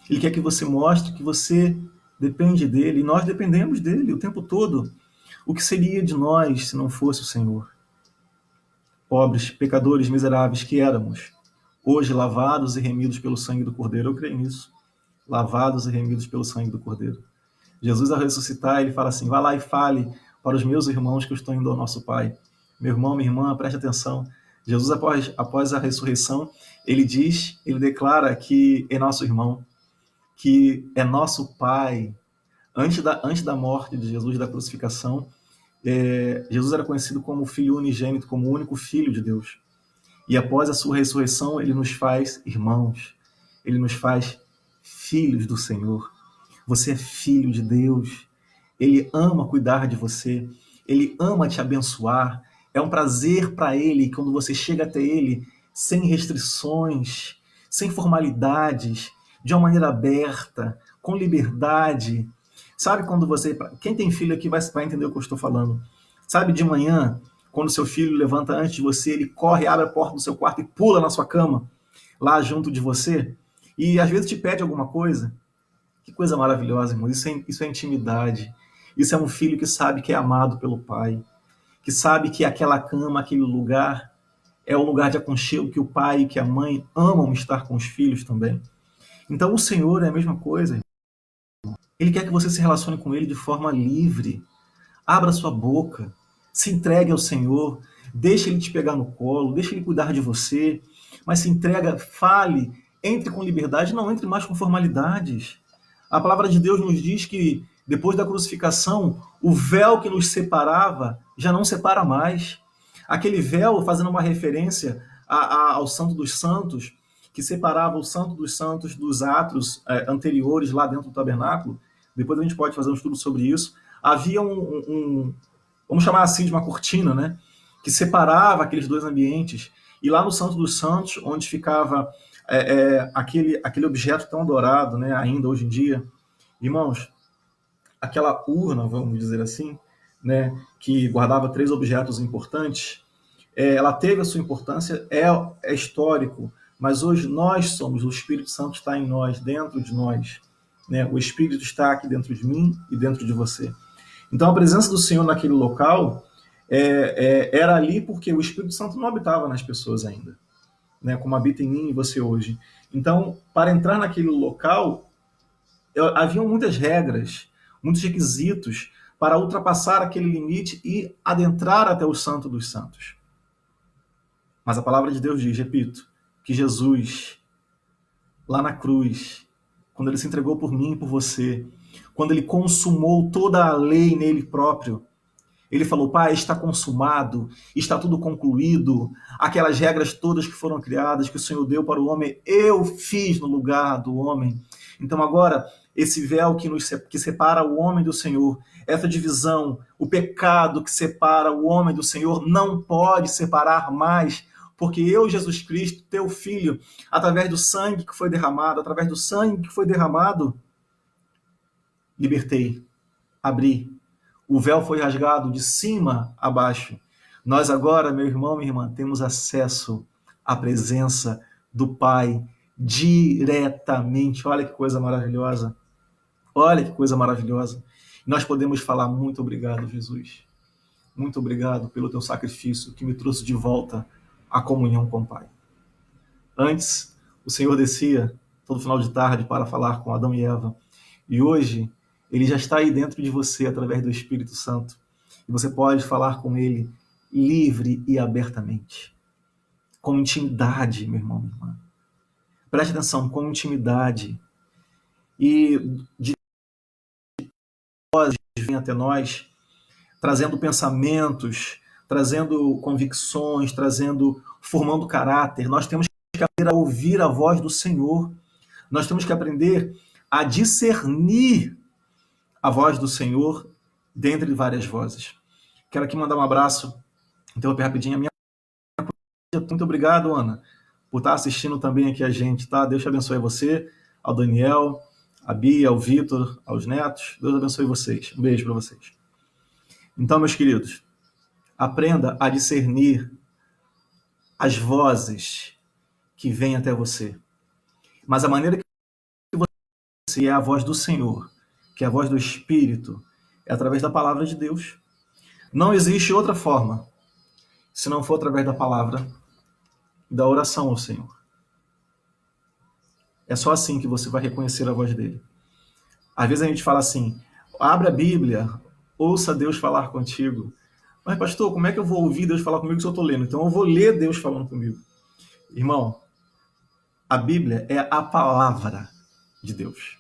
Ele quer que você mostre que você depende dele. E nós dependemos dele o tempo todo. O que seria de nós se não fosse o Senhor? Pobres, pecadores, miseráveis que éramos, hoje lavados e remidos pelo sangue do Cordeiro. Eu creio nisso. Lavados e remidos pelo sangue do Cordeiro. Jesus, ao ressuscitar, ele fala assim: vá lá e fale para os meus irmãos que eu estou indo ao nosso Pai. Meu irmão, minha irmã, preste atenção. Jesus, após a ressurreição, ele declara que é nosso irmão, que é nosso Pai. Antes da morte de Jesus, da crucificação, Jesus era conhecido como Filho unigênito, como o único Filho de Deus. E após a sua ressurreição, ele nos faz irmãos, ele nos faz filhos do Senhor. Você é filho de Deus. Ele ama cuidar de você. Ele ama te abençoar. É um prazer para ele quando você chega até ele sem restrições, sem formalidades, de uma maneira aberta, com liberdade. Sabe quando você... Quem tem filho aqui vai entender o que eu estou falando. Sabe, de manhã, quando seu filho levanta antes de você, ele corre, abre a porta do seu quarto e pula na sua cama, lá junto de você, e às vezes te pede alguma coisa. Que coisa maravilhosa, irmão. Isso é intimidade. Isso é um filho que sabe que é amado pelo pai, que sabe que aquela cama, aquele lugar, é o lugar de aconchego que o pai e que a mãe amam estar com os filhos também. Então o Senhor é a mesma coisa. Ele quer que você se relacione com ele de forma livre. Abra sua boca, se entregue ao Senhor, deixe ele te pegar no colo, deixe ele cuidar de você, mas se entrega, fale, entre com liberdade, não entre mais com formalidades. A palavra de Deus nos diz que depois da crucificação, o véu que nos separava já não separa mais. Aquele véu, fazendo uma referência ao Santo dos Santos, que separava o Santo dos Santos dos átrios anteriores lá dentro do tabernáculo. Depois a gente pode fazer um estudo sobre isso. Havia vamos chamar assim, de uma cortina, né, que separava aqueles dois ambientes. E lá no Santo dos Santos, onde ficava aquele objeto tão adorado, né, ainda hoje em dia, irmãos, aquela urna, vamos dizer assim, né, que guardava 3 objetos importantes, ela teve a sua importância, é histórico, mas hoje nós somos, o Espírito Santo está em nós, dentro de nós, né? O Espírito está aqui dentro de mim e dentro de você. Então a presença do Senhor naquele local era ali porque o Espírito Santo não habitava nas pessoas ainda, né? Como habita em mim e você hoje. Então, para entrar naquele local, haviam muitas regras, muitos requisitos para ultrapassar aquele limite e adentrar até o Santo dos Santos. Mas a palavra de Deus diz, repito, que Jesus, lá na cruz, quando ele se entregou por mim e por você, quando ele consumou toda a lei nele próprio, ele falou: Pai, está consumado, está tudo concluído, aquelas regras todas que foram criadas, que o Senhor deu para o homem, eu fiz no lugar do homem. Então agora, esse véu que separa o homem do Senhor, essa divisão, o pecado que separa o homem do Senhor, não pode separar mais, porque eu, Jesus Cristo, teu Filho, através do sangue que foi derramado, libertei, abri. O véu foi rasgado de cima a baixo. Nós agora, meu irmão, minha irmã, temos acesso à presença do Pai diretamente. Olha que coisa maravilhosa. Olha que coisa maravilhosa. Nós podemos falar: muito obrigado, Jesus. Muito obrigado pelo teu sacrifício que me trouxe de volta à comunhão com o Pai. Antes, o Senhor descia todo final de tarde para falar com Adão e Eva. E hoje, ele já está aí dentro de você através do Espírito Santo. E você pode falar com ele livre e abertamente. Com intimidade, meu irmão, minha irmã. Preste atenção, com intimidade. E de vozes vêm até nós, trazendo pensamentos, trazendo convicções, formando caráter. Nós temos que aprender a ouvir a voz do Senhor. Nós temos que aprender a discernir a voz do Senhor dentre várias vozes. Quero aqui mandar um abraço, interromper rapidinho a minha. Muito obrigado, Ana, por estar assistindo também aqui a gente, tá? Deus te abençoe a você, ao Daniel, a Bia, ao Vitor, aos netos. Deus abençoe vocês. Um beijo para vocês. Então, meus queridos, aprenda a discernir as vozes que vêm até você. Mas a maneira que você é a voz do Senhor, que é a voz do Espírito, é através da palavra de Deus. Não existe outra forma, se não for através da palavra, da oração ao Senhor. É só assim que você vai reconhecer a voz dele. Às vezes a gente fala assim, abre a Bíblia, ouça Deus falar contigo. Mas, pastor, como é que eu vou ouvir Deus falar comigo se eu estou lendo? Então eu vou ler Deus falando comigo. Irmão, a Bíblia é a palavra de Deus.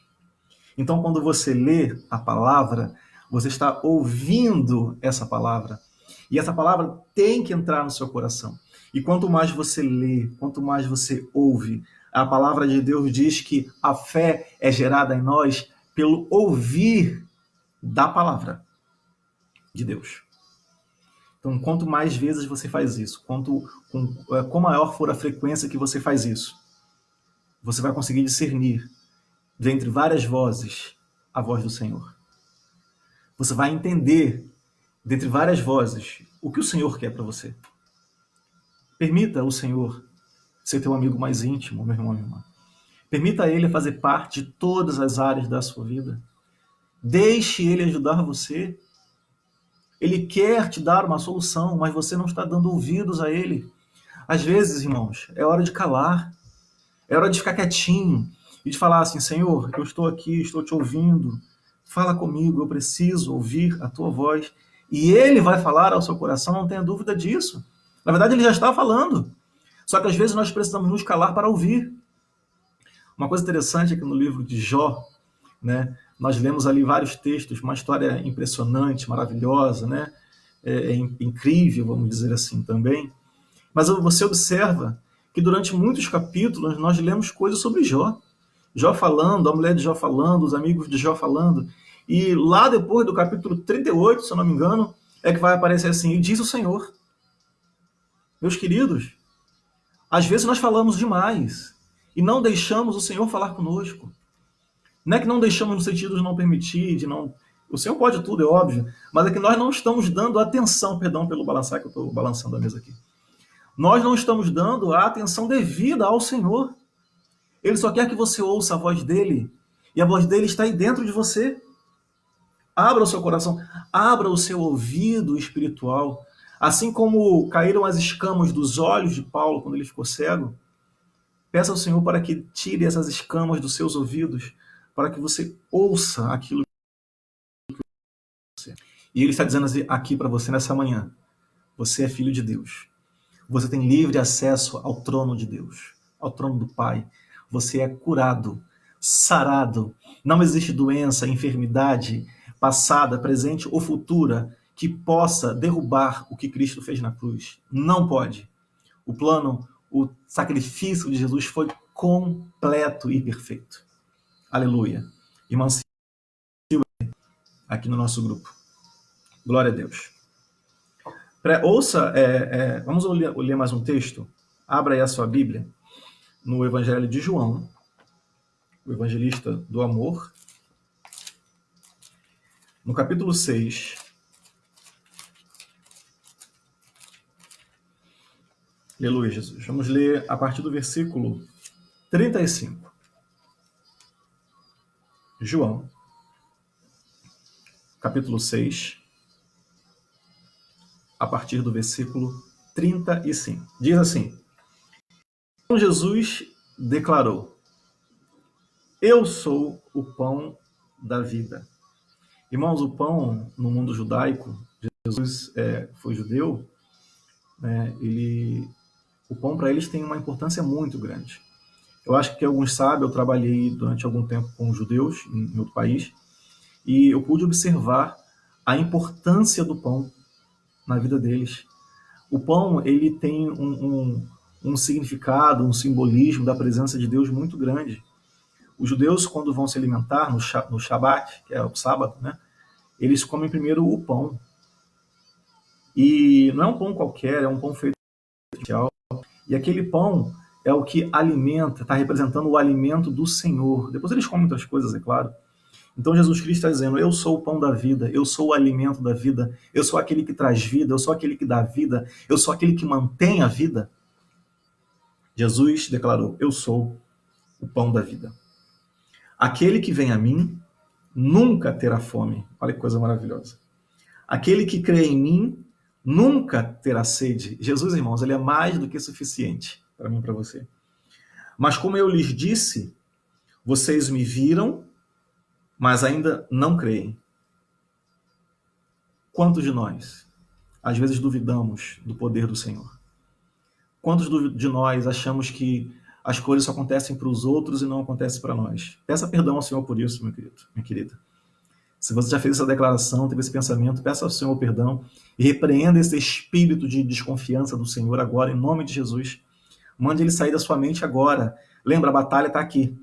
Então, quando você lê a palavra, você está ouvindo essa palavra. E essa palavra tem que entrar no seu coração. E quanto mais você lê, quanto mais você ouve, a palavra de Deus diz que a fé é gerada em nós pelo ouvir da palavra de Deus. Então, quanto mais vezes você faz isso, quanto maior for a frequência que você faz isso, você vai conseguir discernir, dentre várias vozes, a voz do Senhor. Você vai entender, dentre várias vozes, o que o Senhor quer para você. Permita o Senhor ser teu amigo mais íntimo, meu irmão e minha irmã. Permita Ele fazer parte de todas as áreas da sua vida. Deixe Ele ajudar você. Ele quer te dar uma solução, mas você não está dando ouvidos a Ele. Às vezes, irmãos, é hora de calar. É hora de ficar quietinho e de falar assim, Senhor, eu estou aqui, estou te ouvindo. Fala comigo, eu preciso ouvir a tua voz. E Ele vai falar ao seu coração, não tenha dúvida disso. Na verdade, Ele já está falando. Só que às vezes nós precisamos nos calar para ouvir. Uma coisa interessante é que no livro de Jó, né, nós lemos ali vários textos, uma história impressionante, maravilhosa, né, incrível, vamos dizer assim também. Mas você observa que durante muitos capítulos nós lemos coisas sobre Jó. Jó falando, a mulher de Jó falando, os amigos de Jó falando. E lá depois do capítulo 38, se eu não me engano, é que vai aparecer assim, e diz o Senhor. Meus queridos, às vezes nós falamos demais e não deixamos o Senhor falar conosco. Não é que não deixamos no sentido de não permitir, de não... O Senhor pode tudo, é óbvio, mas é que nós não estamos dando atenção, perdão pelo balançar, que eu estou balançando a mesa aqui. Nós não estamos dando a atenção devida ao Senhor. Ele só quer que você ouça a voz dele, e a voz dele está aí dentro de você. Abra o seu coração, abra o seu ouvido espiritual. Assim como caíram as escamas dos olhos de Paulo quando ele ficou cego, peça ao Senhor para que tire essas escamas dos seus ouvidos, para que você ouça aquilo que você... E ele está dizendo aqui para você nessa manhã, você é filho de Deus. Você tem livre acesso ao trono de Deus, ao trono do Pai. Você é curado, sarado. Não existe doença, enfermidade, passada, presente ou futura, que possa derrubar o que Cristo fez na cruz. Não pode. O plano, o sacrifício de Jesus foi completo e perfeito. Aleluia. Irmã Silvia, aqui no nosso grupo. Glória a Deus. Ouça, vamos ler mais um texto. Abra aí a sua Bíblia no Evangelho de João, o evangelista do amor, no capítulo 6. Aleluia, Jesus. Vamos ler a partir do versículo 35. João, capítulo 6, a partir do versículo 35. Diz assim: Então Jesus declarou: Eu sou o pão da vida. Irmãos, o pão no mundo judaico, Jesus foi judeu, né? O pão para eles tem uma importância muito grande. Eu acho que alguns sabem, eu trabalhei durante algum tempo com judeus em outro país, e eu pude observar a importância do pão na vida deles. O pão, ele tem um significado, um simbolismo da presença de Deus muito grande. Os judeus, quando vão se alimentar no Shabat, que é o sábado, né, eles comem primeiro o pão. E não é um pão qualquer, é um pão feito especial. E aquele pão é o que alimenta, está representando o alimento do Senhor. Depois eles comem outras coisas, é claro. Então Jesus Cristo está dizendo, eu sou o pão da vida, eu sou o alimento da vida, eu sou aquele que traz vida, eu sou aquele que dá vida, eu sou aquele que mantém a vida. Jesus declarou, eu sou o pão da vida. Aquele que vem a mim nunca terá fome. Olha que coisa maravilhosa. Aquele que crê em mim nunca terá sede. Jesus, irmãos, ele é mais do que suficiente para mim e para você. Mas como eu lhes disse, vocês me viram, mas ainda não creem. Quantos de nós, às vezes, duvidamos do poder do Senhor? Quantos de nós achamos que as coisas só acontecem para os outros e não acontecem para nós? Peça perdão ao Senhor por isso, meu querido, minha querida. Se você já fez essa declaração, teve esse pensamento, peça ao Senhor perdão e repreenda esse espírito de desconfiança do Senhor agora, em nome de Jesus. Mande ele sair da sua mente agora. Lembra, a batalha está aqui.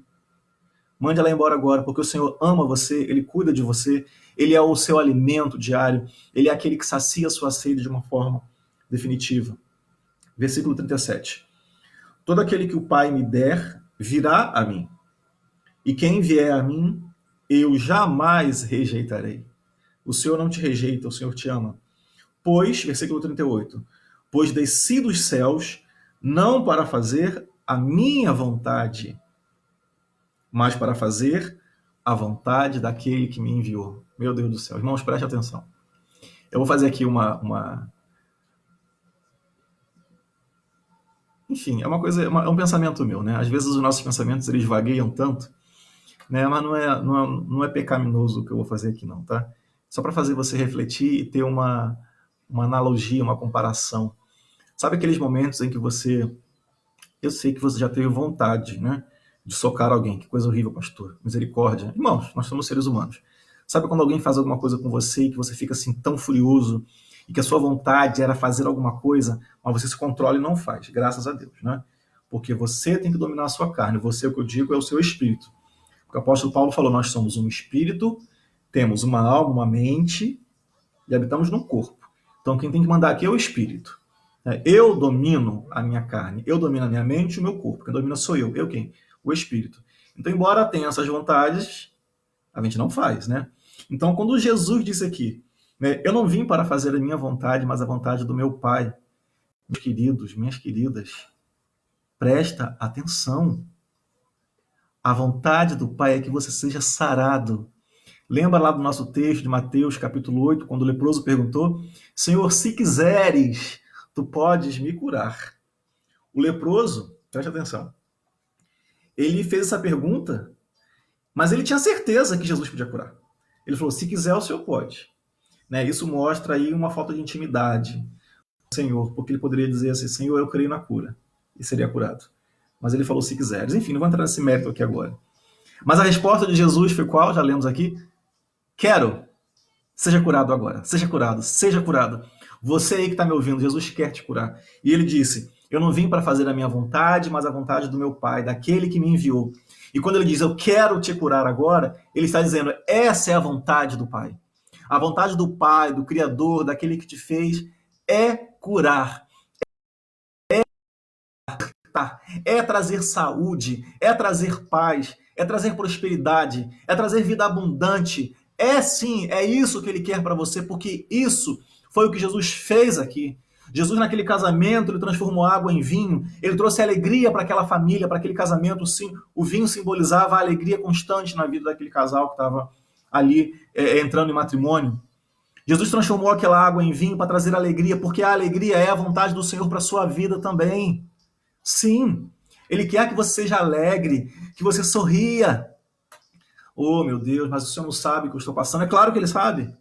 Mande ela embora agora, porque o Senhor ama você, Ele cuida de você, Ele é o seu alimento diário, Ele é aquele que sacia a sua sede de uma forma definitiva. Versículo 37. Todo aquele que o Pai me der, virá a mim. E quem vier a mim, eu jamais rejeitarei. O Senhor não te rejeita, o Senhor te ama. Pois, versículo 38, pois desci dos céus, não para fazer a minha vontade, mas para fazer a vontade daquele que me enviou. Meu Deus do céu. Irmãos, preste atenção. Eu vou fazer aqui Enfim, é uma coisa, é um pensamento meu, né? Às vezes os nossos pensamentos, eles vagueiam tanto, né? Mas não é pecaminoso o que eu vou fazer aqui, não, tá? Só para fazer você refletir e ter uma analogia, uma comparação. Sabe aqueles momentos em que eu sei que você já teve vontade, né, de socar alguém? Que coisa horrível, pastor. Misericórdia. Irmãos, nós somos seres humanos. Sabe quando alguém faz alguma coisa com você e que você fica assim tão furioso e que a sua vontade era fazer alguma coisa, mas você se controla e não faz, graças a Deus, né? Porque você tem que dominar a sua carne. Você, o que eu digo, é o seu espírito. O apóstolo Paulo falou, nós somos um espírito, temos uma alma, uma mente e habitamos num corpo. Então quem tem que mandar aqui é o espírito. Eu domino a minha carne, eu domino a minha mente e o meu corpo. Quem domina sou eu. Eu quem? O espírito. Então, embora tenha essas vontades, a gente não faz, né? Então, quando Jesus disse aqui, né, eu não vim para fazer a minha vontade, mas a vontade do meu Pai. Meus queridos, minhas queridas, presta atenção. A vontade do Pai é que você seja sarado. Lembra lá do nosso texto de Mateus, capítulo 8, quando o leproso perguntou, Senhor, se quiseres, tu podes me curar. O leproso, preste atenção, ele fez essa pergunta, mas ele tinha certeza que Jesus podia curar. Ele falou, se quiser, o Senhor pode. Né? Isso mostra aí uma falta de intimidade com o Senhor, porque ele poderia dizer assim, Senhor, eu creio na cura, e seria curado. Mas ele falou, se quiseres. Enfim, não vou entrar nesse mérito aqui agora. Mas a resposta de Jesus foi qual? Já lemos aqui. Quero. Seja curado agora. Seja curado. Seja curado. Você aí que está me ouvindo, Jesus quer te curar. E ele disse, eu não vim para fazer a minha vontade, mas a vontade do meu Pai, daquele que me enviou. E quando ele diz, eu quero te curar agora, ele está dizendo, essa é a vontade do Pai. A vontade do Pai, do Criador, daquele que te fez, é curar. É trazer saúde, é trazer paz, é trazer prosperidade, é trazer vida abundante. É sim, é isso que ele quer para você, porque isso foi o que Jesus fez aqui. Jesus, naquele casamento, ele transformou água em vinho, ele trouxe alegria para aquela família, para aquele casamento. Sim, o vinho simbolizava a alegria constante na vida daquele casal que estava ali entrando em matrimônio. Jesus transformou aquela água em vinho para trazer alegria, porque a alegria é a vontade do Senhor para a sua vida também. Sim, ele quer que você seja alegre, que você sorria. Oh, meu Deus, mas o senhor não sabe o que eu estou passando. É claro que ele sabe.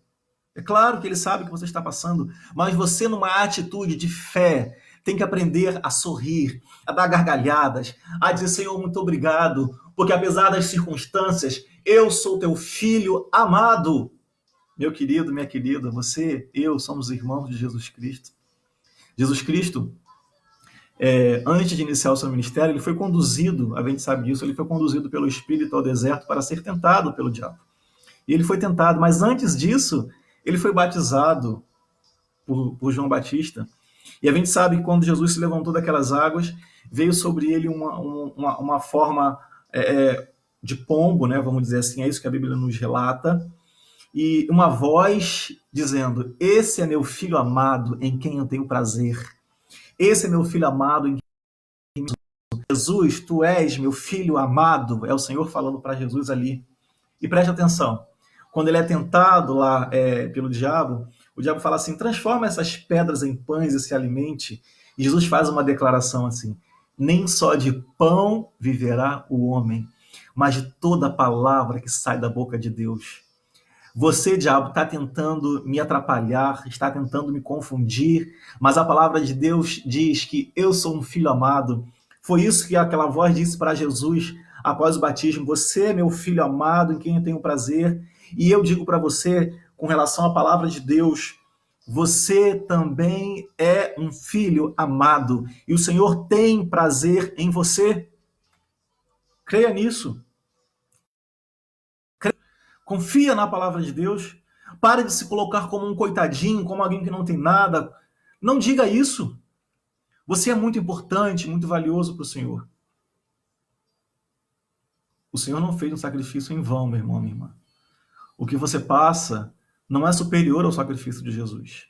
É claro que ele sabe o que você está passando. Mas você, numa atitude de fé, tem que aprender a sorrir, a dar gargalhadas, a dizer, Senhor, muito obrigado, porque apesar das circunstâncias, eu sou teu filho amado. Meu querido, minha querida, você, eu, somos irmãos de Jesus Cristo. Jesus Cristo, antes de iniciar o seu ministério, ele foi conduzido, a gente sabe disso, ele foi conduzido pelo Espírito ao deserto para ser tentado pelo diabo. E ele foi tentado, mas antes disso, ele foi batizado por João Batista. E a gente sabe que quando Jesus se levantou daquelas águas, veio sobre ele uma forma de pombo, né? Vamos dizer assim, é isso que a Bíblia nos relata. E uma voz dizendo: Esse é meu filho amado, em quem eu tenho prazer. Esse é meu filho amado, em quem Jesus, tu és meu filho amado. É o Senhor falando para Jesus ali. E preste atenção, quando ele é tentado lá pelo diabo, o diabo fala assim: transforma essas pedras em pães e se alimente. E Jesus faz uma declaração assim: nem só de pão viverá o homem, mas de toda palavra que sai da boca de Deus. Você, diabo, está tentando me atrapalhar, está tentando me confundir, mas a palavra de Deus diz que eu sou um filho amado. Foi isso que aquela voz disse para Jesus após o batismo: Você é meu filho amado, em quem eu tenho prazer. E eu digo para você, com relação à palavra de Deus, você também é um filho amado e o Senhor tem prazer em você. Creia nisso. Confia na palavra de Deus. Pare de se colocar como um coitadinho, como alguém que não tem nada. Não diga isso. Você é muito importante, muito valioso para o Senhor. O Senhor não fez um sacrifício em vão, meu irmão, minha irmã. O que você passa não é superior ao sacrifício de Jesus.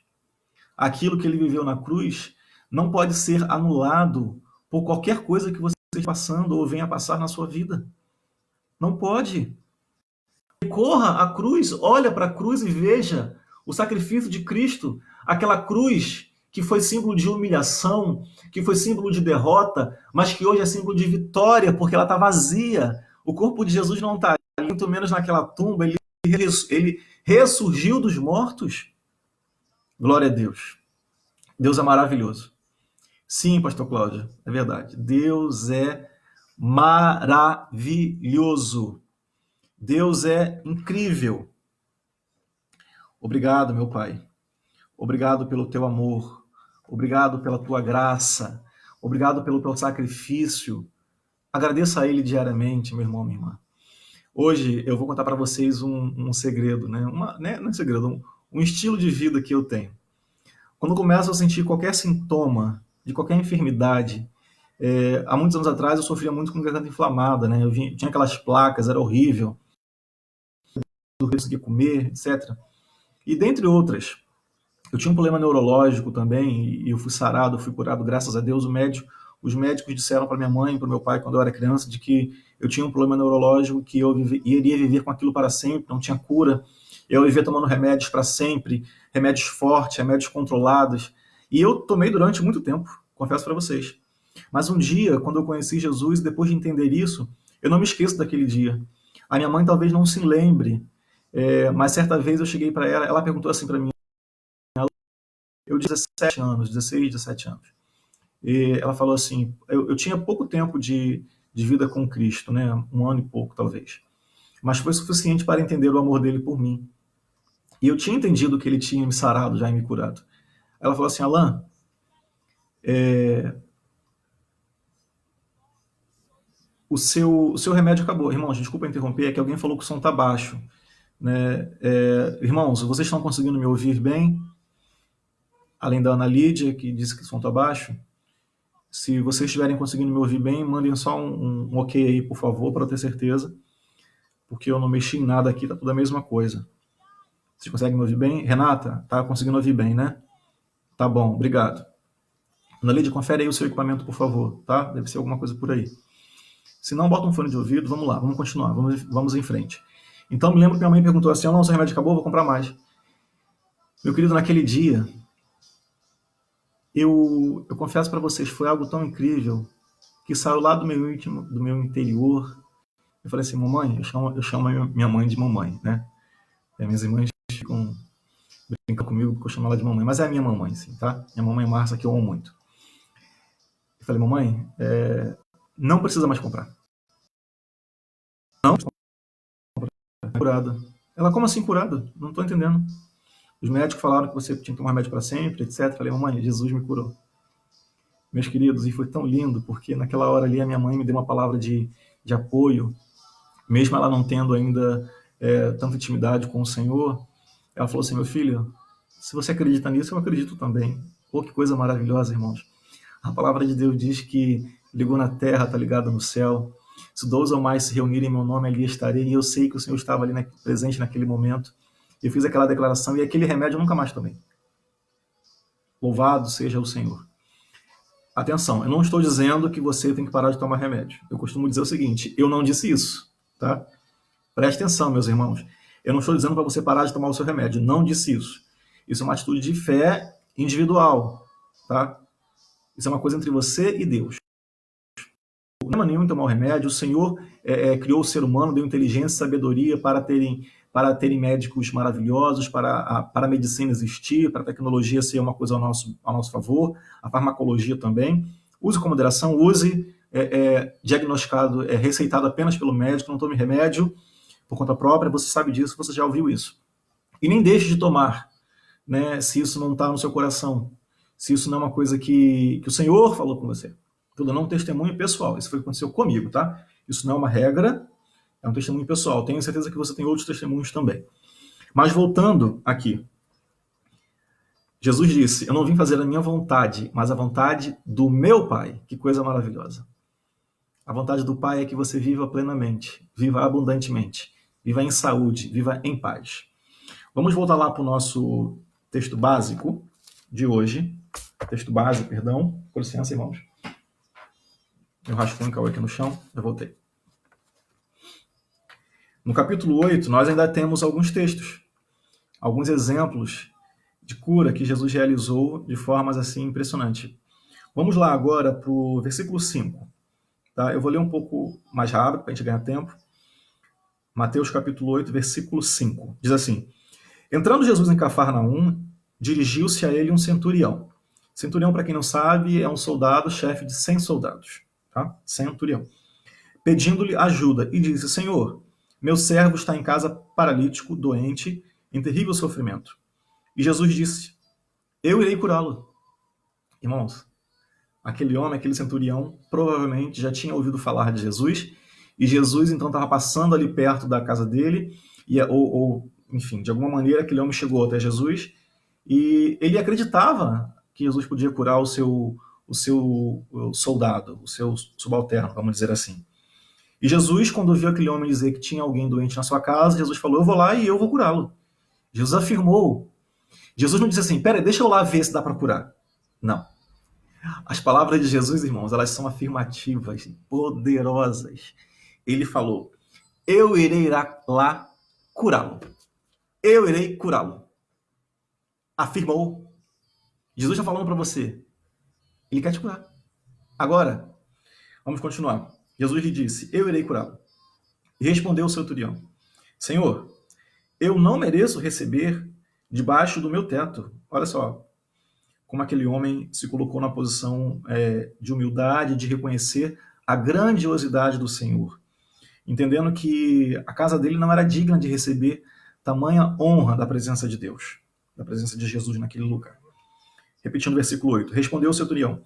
Aquilo que ele viveu na cruz não pode ser anulado por qualquer coisa que você esteja passando ou venha passar na sua vida. Não pode. Corra à cruz, olha para a cruz e veja o sacrifício de Cristo, aquela cruz que foi símbolo de humilhação, que foi símbolo de derrota, mas que hoje é símbolo de vitória, porque ela está vazia. O corpo de Jesus não está ali, muito menos naquela tumba, ele ressurgiu dos mortos. Glória a Deus. Deus é maravilhoso. Sim, pastor Cláudio, é verdade. Deus é maravilhoso. Deus é incrível. Obrigado, meu Pai. Obrigado pelo teu amor. Obrigado pela tua graça. Obrigado pelo teu sacrifício. Agradeça a Ele diariamente, meu irmão, minha irmã. Hoje eu vou contar para vocês um segredo, né? Não é um segredo, um estilo de vida que eu tenho. Quando começo a sentir qualquer sintoma de qualquer enfermidade, há muitos anos atrás eu sofria muito com garganta inflamada, né? Tinha aquelas placas, era horrível, não conseguia comer, etc. E dentre outras, eu tinha um problema neurológico também e eu fui sarado, fui curado, graças a Deus. Os médicos disseram para minha mãe e para meu pai, quando eu era criança, de que eu tinha um problema neurológico, que eu iria viver com aquilo para sempre, não tinha cura. Eu vivia tomando remédios para sempre, remédios fortes, remédios controlados. E eu tomei durante muito tempo, confesso para vocês. Mas um dia, quando eu conheci Jesus, depois de entender isso, eu não me esqueço daquele dia. A minha mãe talvez não se lembre, mas certa vez eu cheguei para ela perguntou assim para mim, eu 17 anos, 16, 17 anos. E ela falou assim, eu tinha pouco tempo de vida com Cristo, né? Um ano e pouco, talvez. Mas foi suficiente para entender o amor dele por mim. E eu tinha entendido que ele tinha me sarado já e me curado. Ela falou assim, Alan, o seu remédio acabou. Irmãos, desculpa interromper, é que alguém falou que o som está baixo. Né? Irmãos, vocês estão conseguindo me ouvir bem? Além da Ana Lídia, que disse que o som está baixo. Se vocês estiverem conseguindo me ouvir bem, mandem só um ok aí, por favor, para eu ter certeza. Porque eu não mexi em nada aqui, tá tudo a mesma coisa. Vocês conseguem me ouvir bem? Renata, tá conseguindo ouvir bem, né? Tá bom, obrigado. Ana Lídia, confere aí o seu equipamento, por favor, tá? Deve ser alguma coisa por aí. Se não, bota um fone de ouvido, vamos lá, vamos continuar, vamos em frente. Então, me lembro que minha mãe perguntou assim, não, seu remédio acabou, vou comprar mais. Meu querido, naquele dia, eu confesso para vocês, foi algo tão incrível, que saiu lá do meu íntimo, do meu interior. Eu falei assim, mamãe, eu chamo a minha mãe de mamãe, né? E minhas irmãs ficam brincando comigo porque eu chamo ela de mamãe, mas é a minha mamãe, sim, tá? Minha mamãe Márcia, que eu amo muito. Eu falei, mamãe, não precisa mais comprar. Não, curada. Ela, como assim curada? Não tô entendendo. Os médicos falaram que você tinha que tomar remédio para sempre, etc. Eu falei, mamãe, Jesus me curou. Meus queridos, e foi tão lindo, porque naquela hora ali a minha mãe me deu uma palavra de apoio, mesmo ela não tendo ainda tanta intimidade com o Senhor. Ela falou assim, meu filho, se você acredita nisso, eu acredito também. Pô, que coisa maravilhosa, irmãos. A palavra de Deus diz que ligou na terra, está ligado no céu. Se 2 ou mais se reunirem em meu nome, ali estarei. E eu sei que o Senhor estava ali presente naquele momento. Eu fiz aquela declaração e aquele remédio eu nunca mais tomei. Louvado seja o Senhor. Atenção, eu não estou dizendo que você tem que parar de tomar remédio. Eu costumo dizer o seguinte, eu não disse isso, tá? Preste atenção, meus irmãos. Eu não estou dizendo para você parar de tomar o seu remédio. Não disse isso. Isso é uma atitude de fé individual, tá? Isso é uma coisa entre você e Deus. Não problema nenhum em tomar o remédio. O Senhor criou o ser humano, deu inteligência e sabedoria para terem médicos maravilhosos, para a medicina existir, para a tecnologia ser uma coisa ao nosso favor, a farmacologia também. Use com moderação, use diagnosticado, receitado apenas pelo médico, não tome remédio por conta própria, você sabe disso, você já ouviu isso. E nem deixe de tomar, né, se isso não está no seu coração, se isso não é uma coisa que o Senhor falou com você. Tudo não é um testemunho pessoal, isso foi o que aconteceu comigo, tá? Isso não é uma regra, é um testemunho pessoal. Tenho certeza que você tem outros testemunhos também. Mas voltando aqui, Jesus disse, eu não vim fazer a minha vontade, mas a vontade do meu Pai. Que coisa maravilhosa. A vontade do Pai é que você viva plenamente, viva abundantemente, viva em saúde, viva em paz. Vamos voltar lá para o nosso texto básico de hoje. Texto base, perdão. Com licença, irmãos. Eu rascunho caiu aqui no chão, eu voltei. No capítulo 8, nós ainda temos alguns textos, alguns exemplos de cura que Jesus realizou de formas assim impressionantes. Vamos lá agora para o versículo 5. Tá? Eu vou ler um pouco mais rápido para a gente ganhar tempo. Mateus capítulo 8, versículo 5. Diz assim, entrando Jesus em Cafarnaum, dirigiu-se a ele um centurião. Centurião, para quem não sabe, é um soldado, chefe de 100 soldados. Tá? Centurião. Pedindo-lhe ajuda, e disse, Senhor, meu servo está em casa paralítico, doente, em terrível sofrimento. E Jesus disse, eu irei curá-lo. Irmãos, aquele homem, aquele centurião, provavelmente já tinha ouvido falar de Jesus, e Jesus então estava passando ali perto da casa dele, enfim, de alguma maneira aquele homem chegou até Jesus, e ele acreditava que Jesus podia curar o seu soldado, o seu subalterno, vamos dizer assim. E Jesus, quando viu aquele homem dizer que tinha alguém doente na sua casa, Jesus falou, eu vou lá e eu vou curá-lo. Jesus afirmou. Jesus não disse assim, pera, deixa eu lá ver se dá para curar. Não. As palavras de Jesus, irmãos, elas são afirmativas, poderosas. Ele falou, eu irei lá curá-lo. Eu irei curá-lo. Afirmou. Jesus está falando para você. Ele quer te curar. Agora, vamos continuar. Jesus lhe disse, eu irei curá-lo. E respondeu o centurião, Senhor, eu não mereço receber debaixo do meu teto. Olha só, como aquele homem se colocou na posição de humildade, de reconhecer a grandiosidade do Senhor, entendendo que a casa dele não era digna de receber tamanha honra da presença de Deus, da presença de Jesus naquele lugar. Repetindo o versículo 8. Respondeu o centurião,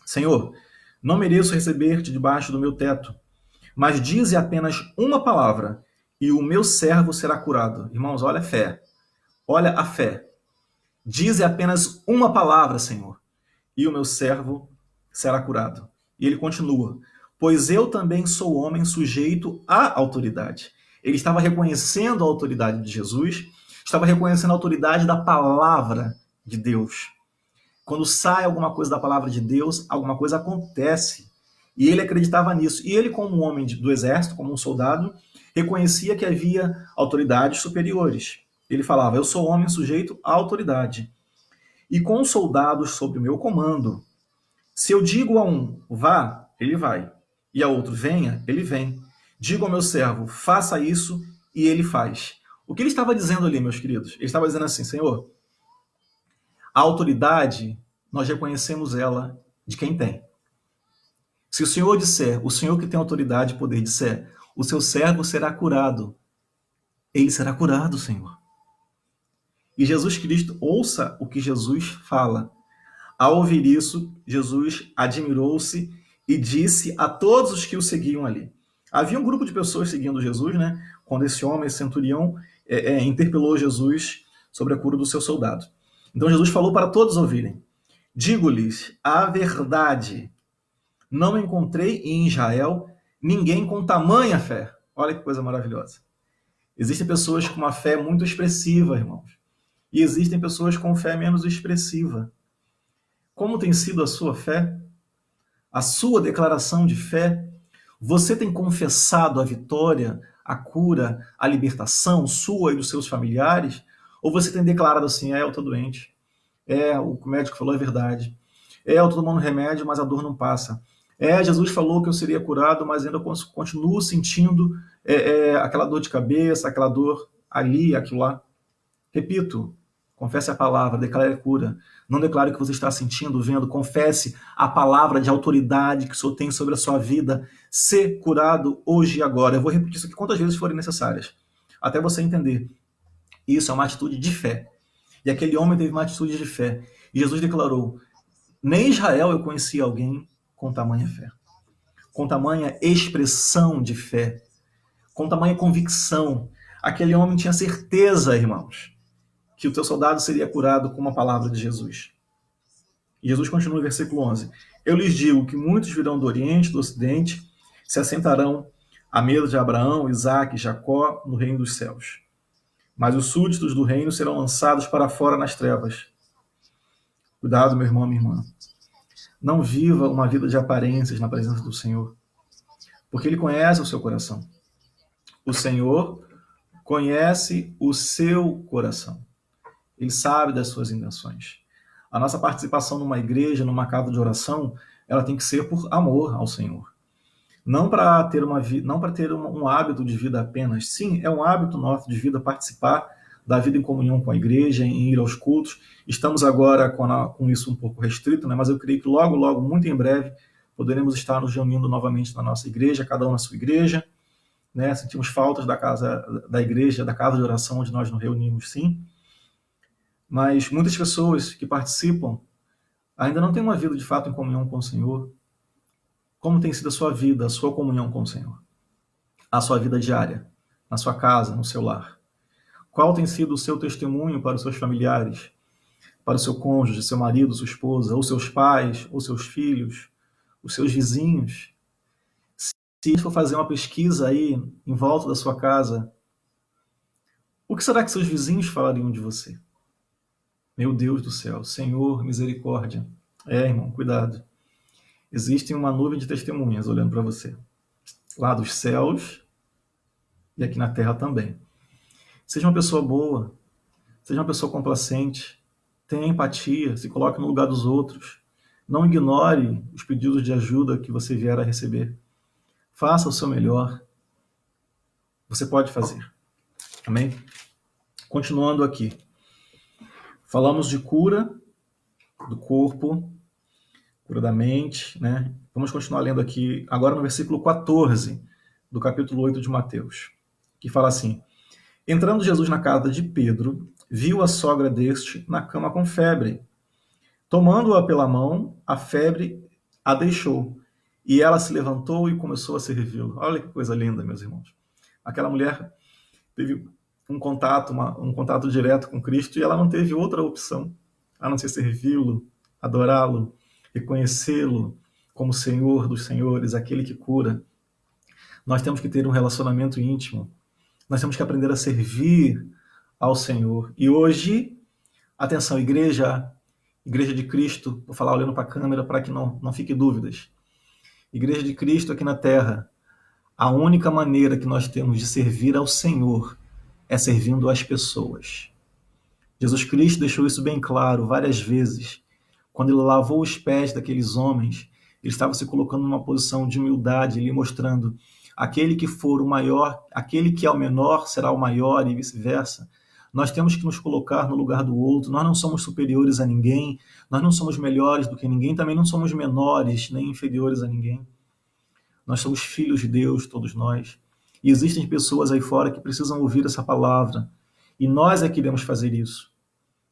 Senhor, não mereço receber-te debaixo do meu teto, mas dize apenas uma palavra e o meu servo será curado. Irmãos, olha a fé. Olha a fé. Dize apenas uma palavra, Senhor, e o meu servo será curado. E ele continua, pois eu também sou homem sujeito à autoridade. Ele estava reconhecendo a autoridade de Jesus, estava reconhecendo a autoridade da palavra de Deus. Quando sai alguma coisa da palavra de Deus, alguma coisa acontece. E ele acreditava nisso. E ele, como um homem do exército, como um soldado, reconhecia que havia autoridades superiores. Ele falava, eu sou homem sujeito à autoridade. E com os soldados sob o meu comando, se eu digo a um, vá, ele vai. E a outro, venha, ele vem. Digo ao meu servo, faça isso, e ele faz. O que ele estava dizendo ali, meus queridos? Ele estava dizendo assim, Senhor, a autoridade, nós reconhecemos ela de quem tem. Se o Senhor disser, o Senhor que tem autoridade e poder disser, o seu servo será curado, ele será curado, Senhor. E Jesus Cristo, ouça o que Jesus fala. Ao ouvir isso, Jesus admirou-se e disse a todos os que o seguiam ali. Havia um grupo de pessoas seguindo Jesus, né? Quando esse homem, esse centurião, interpelou Jesus sobre a cura do seu soldado. Então Jesus falou para todos ouvirem. Digo-lhes a verdade, não encontrei em Israel ninguém com tamanha fé. Olha que coisa maravilhosa. Existem pessoas com uma fé muito expressiva, irmãos. E existem pessoas com fé menos expressiva. Como tem sido a sua fé? A sua declaração de fé? Você tem confessado a vitória, a cura, a libertação sua e dos seus familiares? Ou você tem declarado assim, eu estou doente, o médico falou é verdade, eu estou tomando remédio, mas a dor não passa, Jesus falou que eu seria curado, mas ainda continuo sentindo aquela dor de cabeça, aquela dor ali, aquilo lá. Repito, confesse a palavra, declare a cura. Não declare o que você está sentindo, vendo. Confesse a palavra de autoridade que o Senhor tem sobre a sua vida. Ser curado hoje e agora. Eu vou repetir isso aqui quantas vezes forem necessárias, até você entender. Isso é uma atitude de fé. E aquele homem teve uma atitude de fé. E Jesus declarou, nem em Israel eu conheci alguém com tamanha fé, com tamanha expressão de fé, com tamanha convicção. Aquele homem tinha certeza, irmãos, que o teu soldado seria curado com uma palavra de Jesus. E Jesus continua no versículo 11. Eu lhes digo que muitos virão do Oriente, do Ocidente, se assentarão à mesa de Abraão, Isaque e Jacó no reino dos céus. Mas os súditos do reino serão lançados para fora nas trevas. Cuidado, meu irmão, minha irmã. Não viva uma vida de aparências na presença do Senhor, porque Ele conhece o seu coração. O Senhor conhece o seu coração. Ele sabe das suas intenções. A nossa participação numa igreja, numa casa de oração, ela tem que ser por amor ao Senhor. Não para ter um hábito de vida apenas. Sim, é um hábito nosso de vida participar da vida em comunhão com a igreja, em ir aos cultos. Estamos agora com isso um pouco restrito, né? Mas eu creio que logo, logo, muito em breve, poderemos estar nos reunindo novamente na nossa igreja, cada um na sua igreja. Né? Sentimos faltas da casa da igreja, da casa de oração onde nós nos reunimos, sim. Mas muitas pessoas que participam ainda não têm uma vida de fato em comunhão com o Senhor. Como tem sido a sua vida, a sua comunhão com o Senhor? A sua vida diária, na sua casa, no seu lar? Qual tem sido o seu testemunho para os seus familiares, para o seu cônjuge, seu marido, sua esposa, ou seus pais, ou seus filhos, os seus vizinhos? Se for fazer uma pesquisa aí em volta da sua casa, o que será que seus vizinhos falariam de você? Meu Deus do céu, Senhor, misericórdia. Irmão, cuidado. Existe uma nuvem de testemunhas olhando para você. Lá dos céus e aqui na terra também. Seja uma pessoa boa, seja uma pessoa complacente, tenha empatia, se coloque no lugar dos outros. Não ignore os pedidos de ajuda que você vier a receber. Faça o seu melhor. Você pode fazer. Amém? Continuando aqui. Falamos de cura do corpo, cura da mente, né? Vamos continuar lendo aqui, agora no versículo 14 do capítulo 8 de Mateus, que fala assim: entrando Jesus na casa de Pedro, viu a sogra deste na cama com febre. Tomando-a pela mão, a febre a deixou, e ela se levantou e começou a servi-lo. Olha que coisa linda, meus irmãos. Aquela mulher teve um contato direto com Cristo, e ela não teve outra opção a não ser servi-lo, adorá-lo, reconhecê-lo como Senhor dos senhores, aquele que cura. Nós temos que ter um relacionamento íntimo. Nós temos que aprender a servir ao Senhor. E hoje, atenção, igreja de Cristo, vou falar olhando para a câmera para que não fique dúvidas. Igreja de Cristo aqui na terra, a única maneira que nós temos de servir ao Senhor é servindo as pessoas. Jesus Cristo deixou isso bem claro várias vezes. Quando ele lavou os pés daqueles homens, ele estava se colocando numa posição de humildade, ele mostrando: aquele que for o maior, aquele que é o menor será o maior e vice-versa. Nós temos que nos colocar no lugar do outro. Nós não somos superiores a ninguém, nós não somos melhores do que ninguém, também não somos menores nem inferiores a ninguém. Nós somos filhos de Deus, todos nós. E existem pessoas aí fora que precisam ouvir essa palavra. E nós é que iremos fazer isso.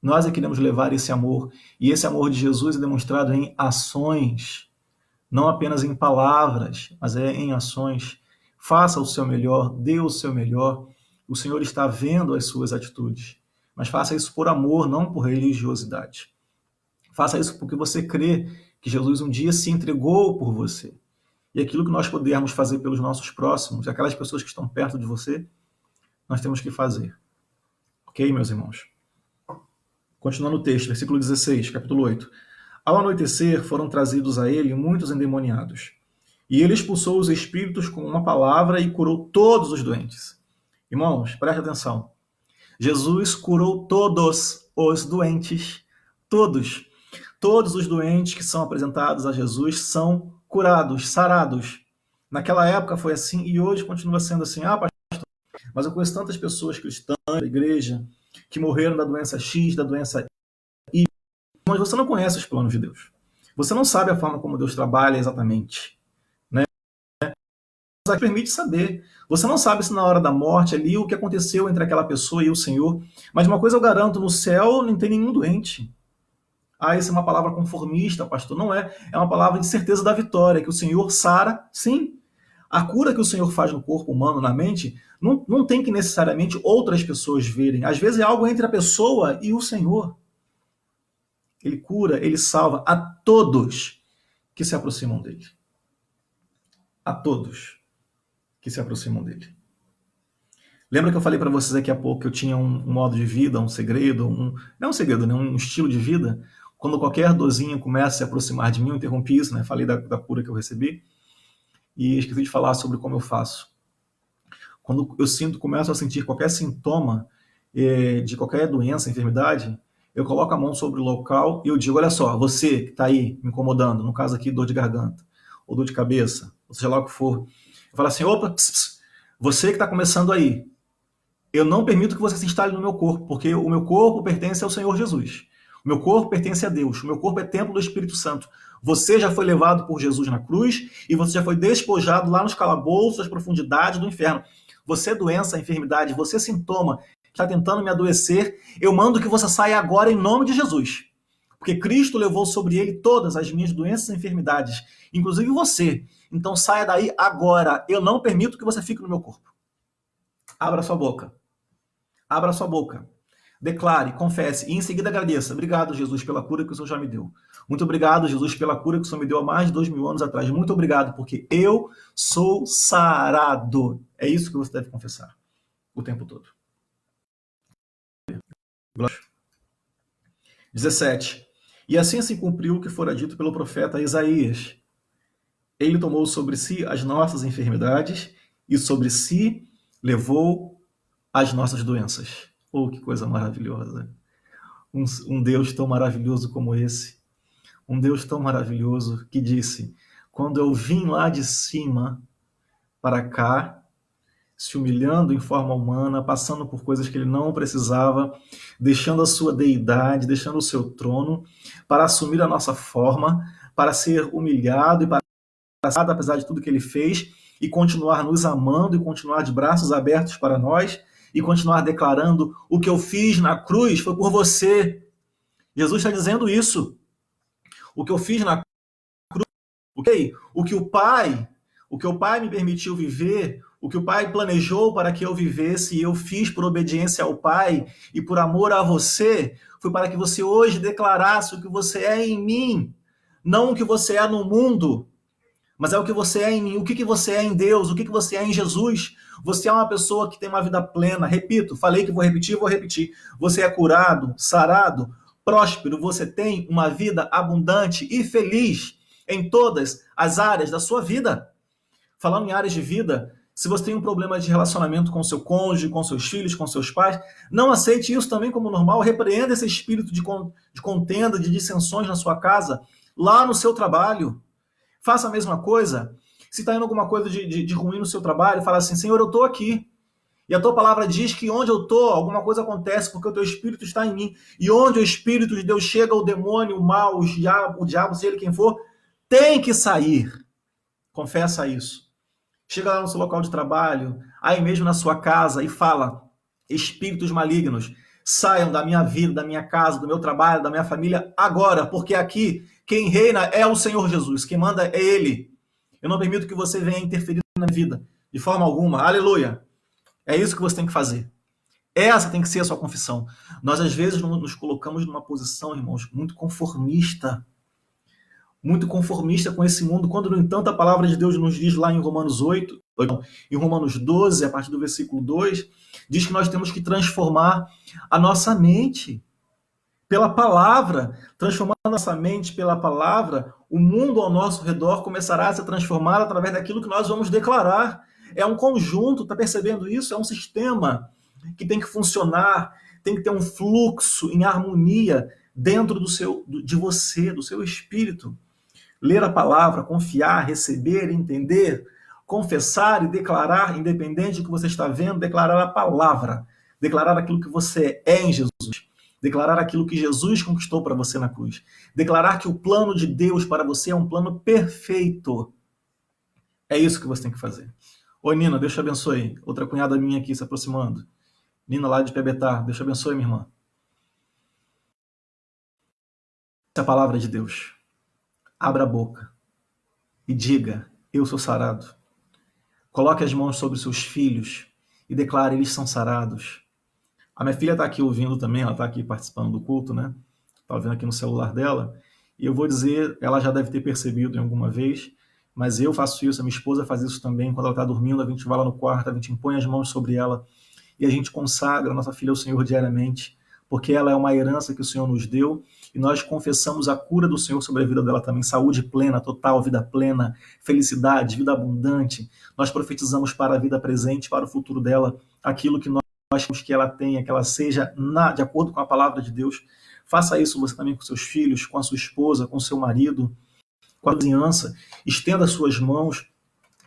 Nós é que iremos levar esse amor. E esse amor de Jesus é demonstrado em ações, não apenas em palavras, mas é em ações. Faça o seu melhor, dê o seu melhor. O Senhor está vendo as suas atitudes. Mas faça isso por amor, não por religiosidade. Faça isso porque você crê que Jesus um dia se entregou por você. E aquilo que nós pudermos fazer pelos nossos próximos, aquelas pessoas que estão perto de você, nós temos que fazer. Ok, meus irmãos? Continuando o texto, versículo 16, capítulo 8. Ao anoitecer, foram trazidos a ele muitos endemoniados. E ele expulsou os espíritos com uma palavra e curou todos os doentes. Irmãos, preste atenção. Jesus curou todos os doentes. Todos. Todos os doentes que são apresentados a Jesus são curados, sarados. Naquela época foi assim e hoje continua sendo assim. Ah, pastor, mas eu conheço tantas pessoas cristãs da igreja que morreram da doença X, da doença Y. Mas você não conhece os planos de Deus. Você não sabe a forma como Deus trabalha exatamente. Né? Deus permite saber. Você não sabe se na hora da morte ali o que aconteceu entre aquela pessoa e o Senhor. Mas uma coisa eu garanto, no céu não tem nenhum doente. Ah, isso é uma palavra conformista, pastor. Não é. É uma palavra de certeza da vitória, que o Senhor sara, sim. A cura que o Senhor faz no corpo humano, na mente, não tem que necessariamente outras pessoas verem. Às vezes é algo entre a pessoa e o Senhor. Ele cura, ele salva a todos que se aproximam dele. A todos que se aproximam dele. Lembra que eu falei para vocês aqui há pouco que eu tinha um modo de vida, um segredo, não um segredo, né? Um estilo de vida? Quando qualquer dorzinha começa a se aproximar de mim, eu interrompi isso, né? Falei da cura que eu recebi e esqueci de falar sobre como eu faço. Quando eu começo a sentir qualquer sintoma de qualquer doença, enfermidade, eu coloco a mão sobre o local e eu digo, olha só, você que está aí me incomodando, no caso aqui, dor de garganta, ou dor de cabeça, ou seja lá o que for, eu falo assim, opa, você que está começando aí, eu não permito que você se instale no meu corpo, porque o meu corpo pertence ao Senhor Jesus. O meu corpo pertence a Deus. O meu corpo é templo do Espírito Santo. Você já foi levado por Jesus na cruz e você já foi despojado lá nos calabouços, nas profundidades do inferno. Você, doença, enfermidade, você, sintoma, que está tentando me adoecer, eu mando que você saia agora em nome de Jesus. Porque Cristo levou sobre ele todas as minhas doenças e enfermidades, inclusive você. Então saia daí agora. Eu não permito que você fique no meu corpo. Abra sua boca. Abra sua boca. Declare, confesse e em seguida agradeça. Obrigado, Jesus, pela cura que o Senhor já me deu. Muito obrigado, Jesus, pela cura que o Senhor me deu há mais de 2000 anos atrás. Muito obrigado, porque eu sou sarado. É isso que você deve confessar o tempo todo. 17. E assim se cumpriu o que fora dito pelo profeta Isaías. Ele tomou sobre si as nossas enfermidades e sobre si levou as nossas doenças. Oh, que coisa maravilhosa. Um Deus tão maravilhoso como esse. Um Deus tão maravilhoso que disse, quando eu vim lá de cima para cá, se humilhando em forma humana, passando por coisas que ele não precisava, deixando a sua deidade, deixando o seu trono, para assumir a nossa forma, para ser humilhado e para ser, apesar de tudo que ele fez, e continuar nos amando e continuar de braços abertos para nós, e continuar declarando o que eu fiz na cruz foi por você. Jesus está dizendo isso. O que eu fiz na cruz, o que o Pai me permitiu viver, o que o Pai planejou para que eu vivesse e eu fiz por obediência ao Pai e por amor a você, foi para que você hoje declarasse o que você é em mim, não o que você é no mundo, mas é o que você é em mim, o que você é em Deus, o que você é em Jesus. Você é uma pessoa que tem uma vida plena. Repito, falei que vou repetir. Você é curado, sarado, próspero. Você tem uma vida abundante e feliz em todas as áreas da sua vida. Falando em áreas de vida, se você tem um problema de relacionamento com seu cônjuge, com seus filhos, com seus pais, não aceite isso também como normal. Repreenda esse espírito de contenda, de dissensões na sua casa, lá no seu trabalho. Faça a mesma coisa. Se está indo alguma coisa de ruim no seu trabalho, fala assim, Senhor, eu estou aqui. E a tua palavra diz que onde eu estou, alguma coisa acontece, porque o teu Espírito está em mim. E onde o Espírito de Deus chega, o demônio, o mal, o diabo, seja ele quem for, tem que sair. Confessa isso. Chega lá no seu local de trabalho, aí mesmo na sua casa, e fala, espíritos malignos, saiam da minha vida, da minha casa, do meu trabalho, da minha família, agora, porque aqui quem reina é o Senhor Jesus, quem manda é Ele. Eu não permito que você venha interferir na minha vida, de forma alguma. Aleluia. É isso que você tem que fazer. Essa tem que ser a sua confissão. Nós, às vezes, nos colocamos numa posição, irmãos, muito conformista com esse mundo, quando, no entanto, a palavra de Deus nos diz lá em Romanos 8, em Romanos 12, a partir do versículo 2, diz que nós temos que transformar a nossa mente pela palavra. Transformando a nossa mente pela palavra, o mundo ao nosso redor começará a se transformar através daquilo que nós vamos declarar. É um conjunto, está percebendo isso? É um sistema que tem que funcionar, tem que ter um fluxo em harmonia dentro de você, do seu espírito. Ler a palavra, confiar, receber, entender, confessar e declarar, independente do que você está vendo, declarar a palavra, declarar aquilo que você é em Jesus, declarar aquilo que Jesus conquistou para você na cruz, declarar que o plano de Deus para você é um plano perfeito. É isso que você tem que fazer. Oi, Nina, Deus te abençoe. Outra cunhada minha aqui se aproximando. Nina lá de Pebetá, Deus te abençoe, minha irmã. Essa é a palavra de Deus. Abra a boca e diga, eu sou sarado. Coloque as mãos sobre os seus filhos e declare, eles são sarados. A minha filha está aqui ouvindo também, ela está aqui participando do culto, né? Está ouvindo aqui no celular dela. E eu vou dizer, ela já deve ter percebido em alguma vez, mas eu faço isso, a minha esposa faz isso também. Quando ela está dormindo, a gente vai lá no quarto, a gente impõe as mãos sobre ela e a gente consagra a nossa filha ao Senhor diariamente, porque ela é uma herança que o Senhor nos deu, e nós confessamos a cura do Senhor sobre a vida dela também, saúde plena, total, vida plena, felicidade, vida abundante. Nós profetizamos para a vida presente, para o futuro dela, aquilo que nós queremos que ela tenha, que ela seja de acordo com a palavra de Deus. Faça isso você também com seus filhos, com a sua esposa, com o seu marido, com a vizinhança. Estenda as suas mãos,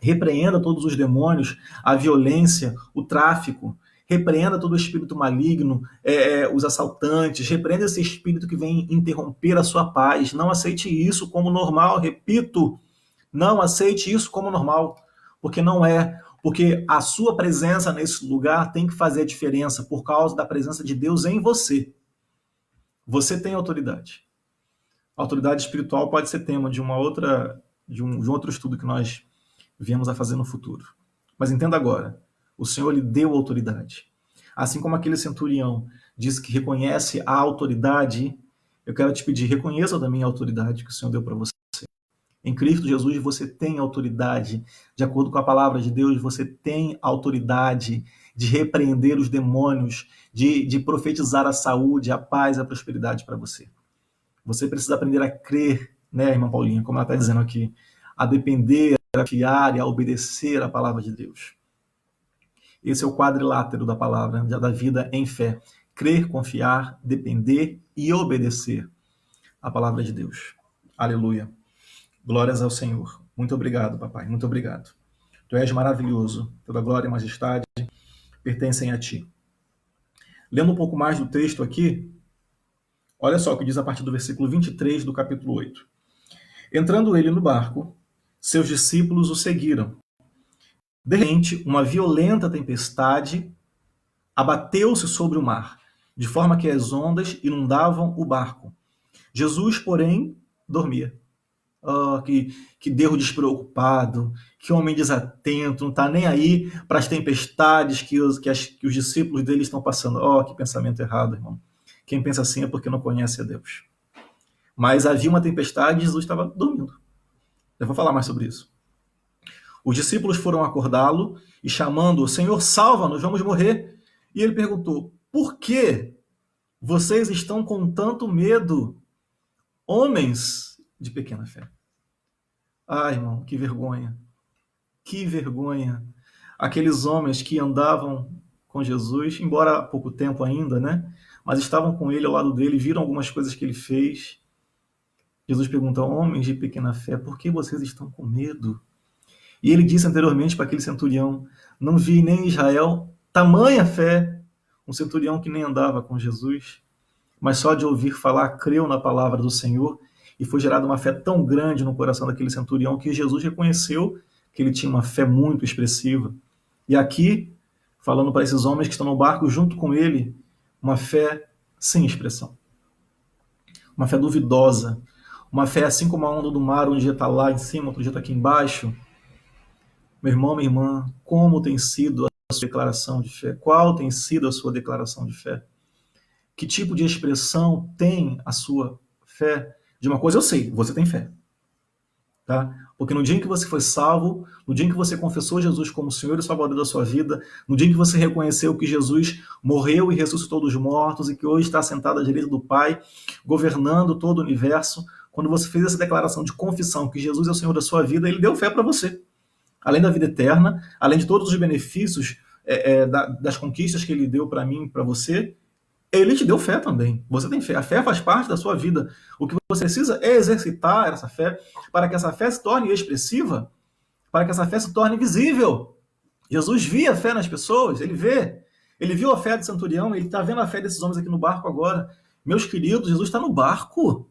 repreenda todos os demônios, a violência, o tráfico, repreenda todo o espírito maligno, os assaltantes, repreenda esse espírito que vem interromper a sua paz. Não aceite isso como normal, repito, não aceite isso como normal, porque não é. Porque a sua presença nesse lugar tem que fazer a diferença por causa da presença de Deus em você. Você tem autoridade. A autoridade espiritual pode ser tema de um outro estudo que nós viemos a fazer no futuro. Mas entenda agora, o Senhor lhe deu autoridade. Assim como aquele centurião disse que reconhece a autoridade, eu quero te pedir, reconheça também a autoridade que o Senhor deu para você. Em Cristo Jesus você tem autoridade, de acordo com a palavra de Deus, você tem autoridade de repreender os demônios, de profetizar a saúde, a paz, a prosperidade para você. Você precisa aprender a crer, né, irmã Paulinha, como ela está dizendo aqui, a depender, a confiar e a obedecer a palavra de Deus. Esse é o quadrilátero da palavra, da vida em fé. Crer, confiar, depender e obedecer a palavra de Deus. Aleluia. Glórias ao Senhor. Muito obrigado, papai. Muito obrigado. Tu és maravilhoso. Toda glória e majestade pertencem a ti. Lendo um pouco mais do texto aqui, olha só o que diz a partir do versículo 23 do capítulo 8. Entrando ele no barco, seus discípulos o seguiram. De repente, uma violenta tempestade abateu-se sobre o mar, de forma que as ondas inundavam o barco. Jesus, porém, dormia. Oh, que Deus despreocupado, que homem desatento, não está nem aí para as tempestades que os discípulos dele estão passando. Oh, que pensamento errado, irmão. Quem pensa assim é porque não conhece a Deus. Mas havia uma tempestade e Jesus estava dormindo. Eu vou falar mais sobre isso. Os discípulos foram acordá-lo e chamando-o, Senhor, salva-nos, vamos morrer. E ele perguntou, por que vocês estão com tanto medo, homens de pequena fé? Ai, irmão, que vergonha. Que vergonha. Aqueles homens que andavam com Jesus, embora há pouco tempo ainda, né? Mas estavam com ele, ao lado dele, viram algumas coisas que ele fez. Jesus pergunta, homens de pequena fé, por que vocês estão com medo? E ele disse anteriormente para aquele centurião: não vi nem em Israel tamanha fé, um centurião que nem andava com Jesus, mas só de ouvir falar, creu na palavra do Senhor, e foi gerada uma fé tão grande no coração daquele centurião que Jesus reconheceu que ele tinha uma fé muito expressiva. E aqui, falando para esses homens que estão no barco junto com ele, uma fé sem expressão, uma fé duvidosa, uma fé assim como a onda do mar, um dia está lá em cima, outro dia está aqui embaixo. Meu irmão, minha irmã, como tem sido a sua declaração de fé? Qual tem sido a sua declaração de fé? Que tipo de expressão tem a sua fé? De uma coisa eu sei, você tem fé. Tá? Porque no dia em que você foi salvo, no dia em que você confessou Jesus como Senhor e Salvador da sua vida, no dia em que você reconheceu que Jesus morreu e ressuscitou dos mortos e que hoje está sentado à direita do Pai, governando todo o universo, quando você fez essa declaração de confissão que Jesus é o Senhor da sua vida, ele deu fé para você. Além da vida eterna, além de todos os benefícios das conquistas que ele deu para mim e para você, ele te deu fé também. Você tem fé. A fé faz parte da sua vida. O que você precisa é exercitar essa fé para que essa fé se torne expressiva, para que essa fé se torne visível. Jesus via a fé nas pessoas, ele vê. Ele viu a fé do centurião, ele está vendo a fé desses homens aqui no barco agora. Meus queridos, Jesus está no barco.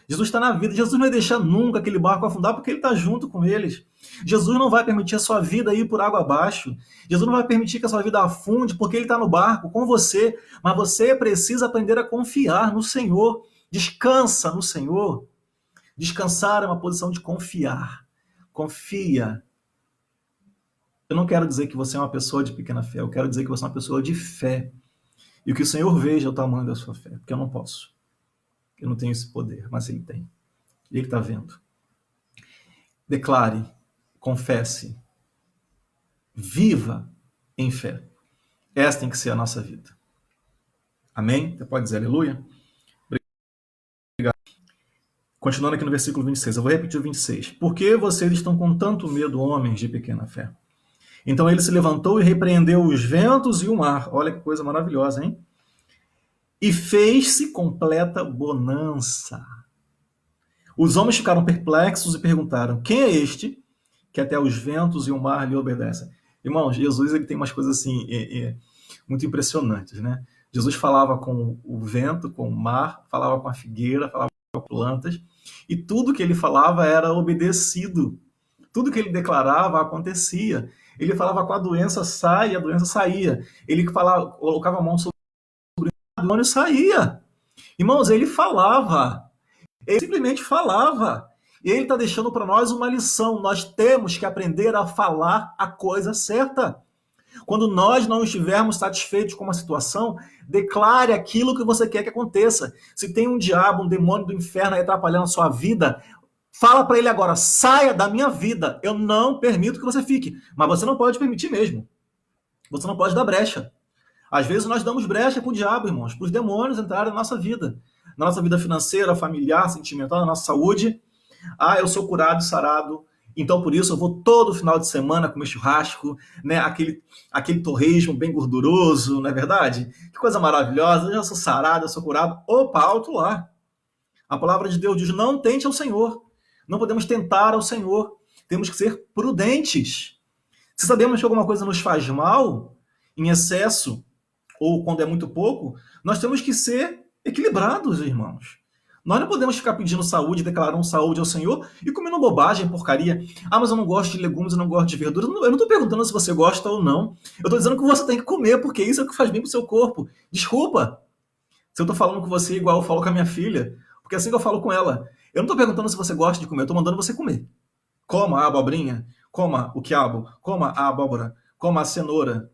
Jesus está na vida. Jesus não vai deixar nunca aquele barco afundar porque ele está junto com eles. Jesus não vai permitir a sua vida ir por água abaixo. Jesus não vai permitir que a sua vida afunde porque ele está no barco com você. Mas você precisa aprender a confiar no Senhor. Descansa no Senhor. Descansar é uma posição de confiar. Confia. Eu não quero dizer que você é uma pessoa de pequena fé. Eu quero dizer que você é uma pessoa de fé. E que o Senhor veja o tamanho da sua fé. Porque eu não posso. Eu não tenho esse poder, mas ele tem. Ele está vendo. Declare, confesse, viva em fé. Essa tem que ser a nossa vida. Amém? Você pode dizer aleluia? Obrigado. Continuando aqui no versículo 26, eu vou repetir o 26. Por que vocês estão com tanto medo, homens de pequena fé? Então ele se levantou e repreendeu os ventos e o mar. Olha que coisa maravilhosa, hein? E fez-se completa bonança. Os homens ficaram perplexos e perguntaram: quem é este que até os ventos e o mar lhe obedecem? Irmãos, Jesus ele tem umas coisas assim muito impressionantes, né? Jesus falava com o vento, com o mar, falava com a figueira, falava com plantas, e tudo que ele falava era obedecido. Tudo que ele declarava acontecia. Ele falava com a doença, sai, a doença saía. Ele falava, colocava a mão sobre o demônio, saía. Irmãos, ele falava. Ele simplesmente falava. E ele está deixando para nós uma lição. Nós temos que aprender a falar a coisa certa. Quando nós não estivermos satisfeitos com uma situação, declare aquilo que você quer que aconteça. Se tem um diabo, um demônio do inferno aí atrapalhando a sua vida, fala para ele agora: saia da minha vida. Eu não permito que você fique. Mas você não pode permitir mesmo. Você não pode dar brecha. Às vezes nós damos brecha para o diabo, irmãos, para os demônios entrarem na nossa vida. Na nossa vida financeira, familiar, sentimental, na nossa saúde. Eu sou curado e sarado, então por isso eu vou todo final de semana comer churrasco, né? Aquele torresmo bem gorduroso, não é verdade? Que coisa maravilhosa, eu já sou sarado, eu sou curado. Opa, alto lá. A palavra de Deus diz: não tente ao Senhor. Não podemos tentar ao Senhor. Temos que ser prudentes. Se sabemos que alguma coisa nos faz mal, em excesso, ou quando é muito pouco, nós temos que ser equilibrados, irmãos. Nós não podemos ficar pedindo saúde, declarando saúde ao Senhor e comendo bobagem, porcaria. Mas eu não gosto de legumes, eu não gosto de verduras. Eu não estou perguntando se você gosta ou não. Eu estou dizendo que você tem que comer, porque isso é o que faz bem para o seu corpo. Desculpa se eu estou falando com você igual eu falo com a minha filha, porque é assim que eu falo com ela. Eu não estou perguntando se você gosta de comer, eu estou mandando você comer. Coma a abobrinha, coma o quiabo, coma a abóbora, coma a cenoura.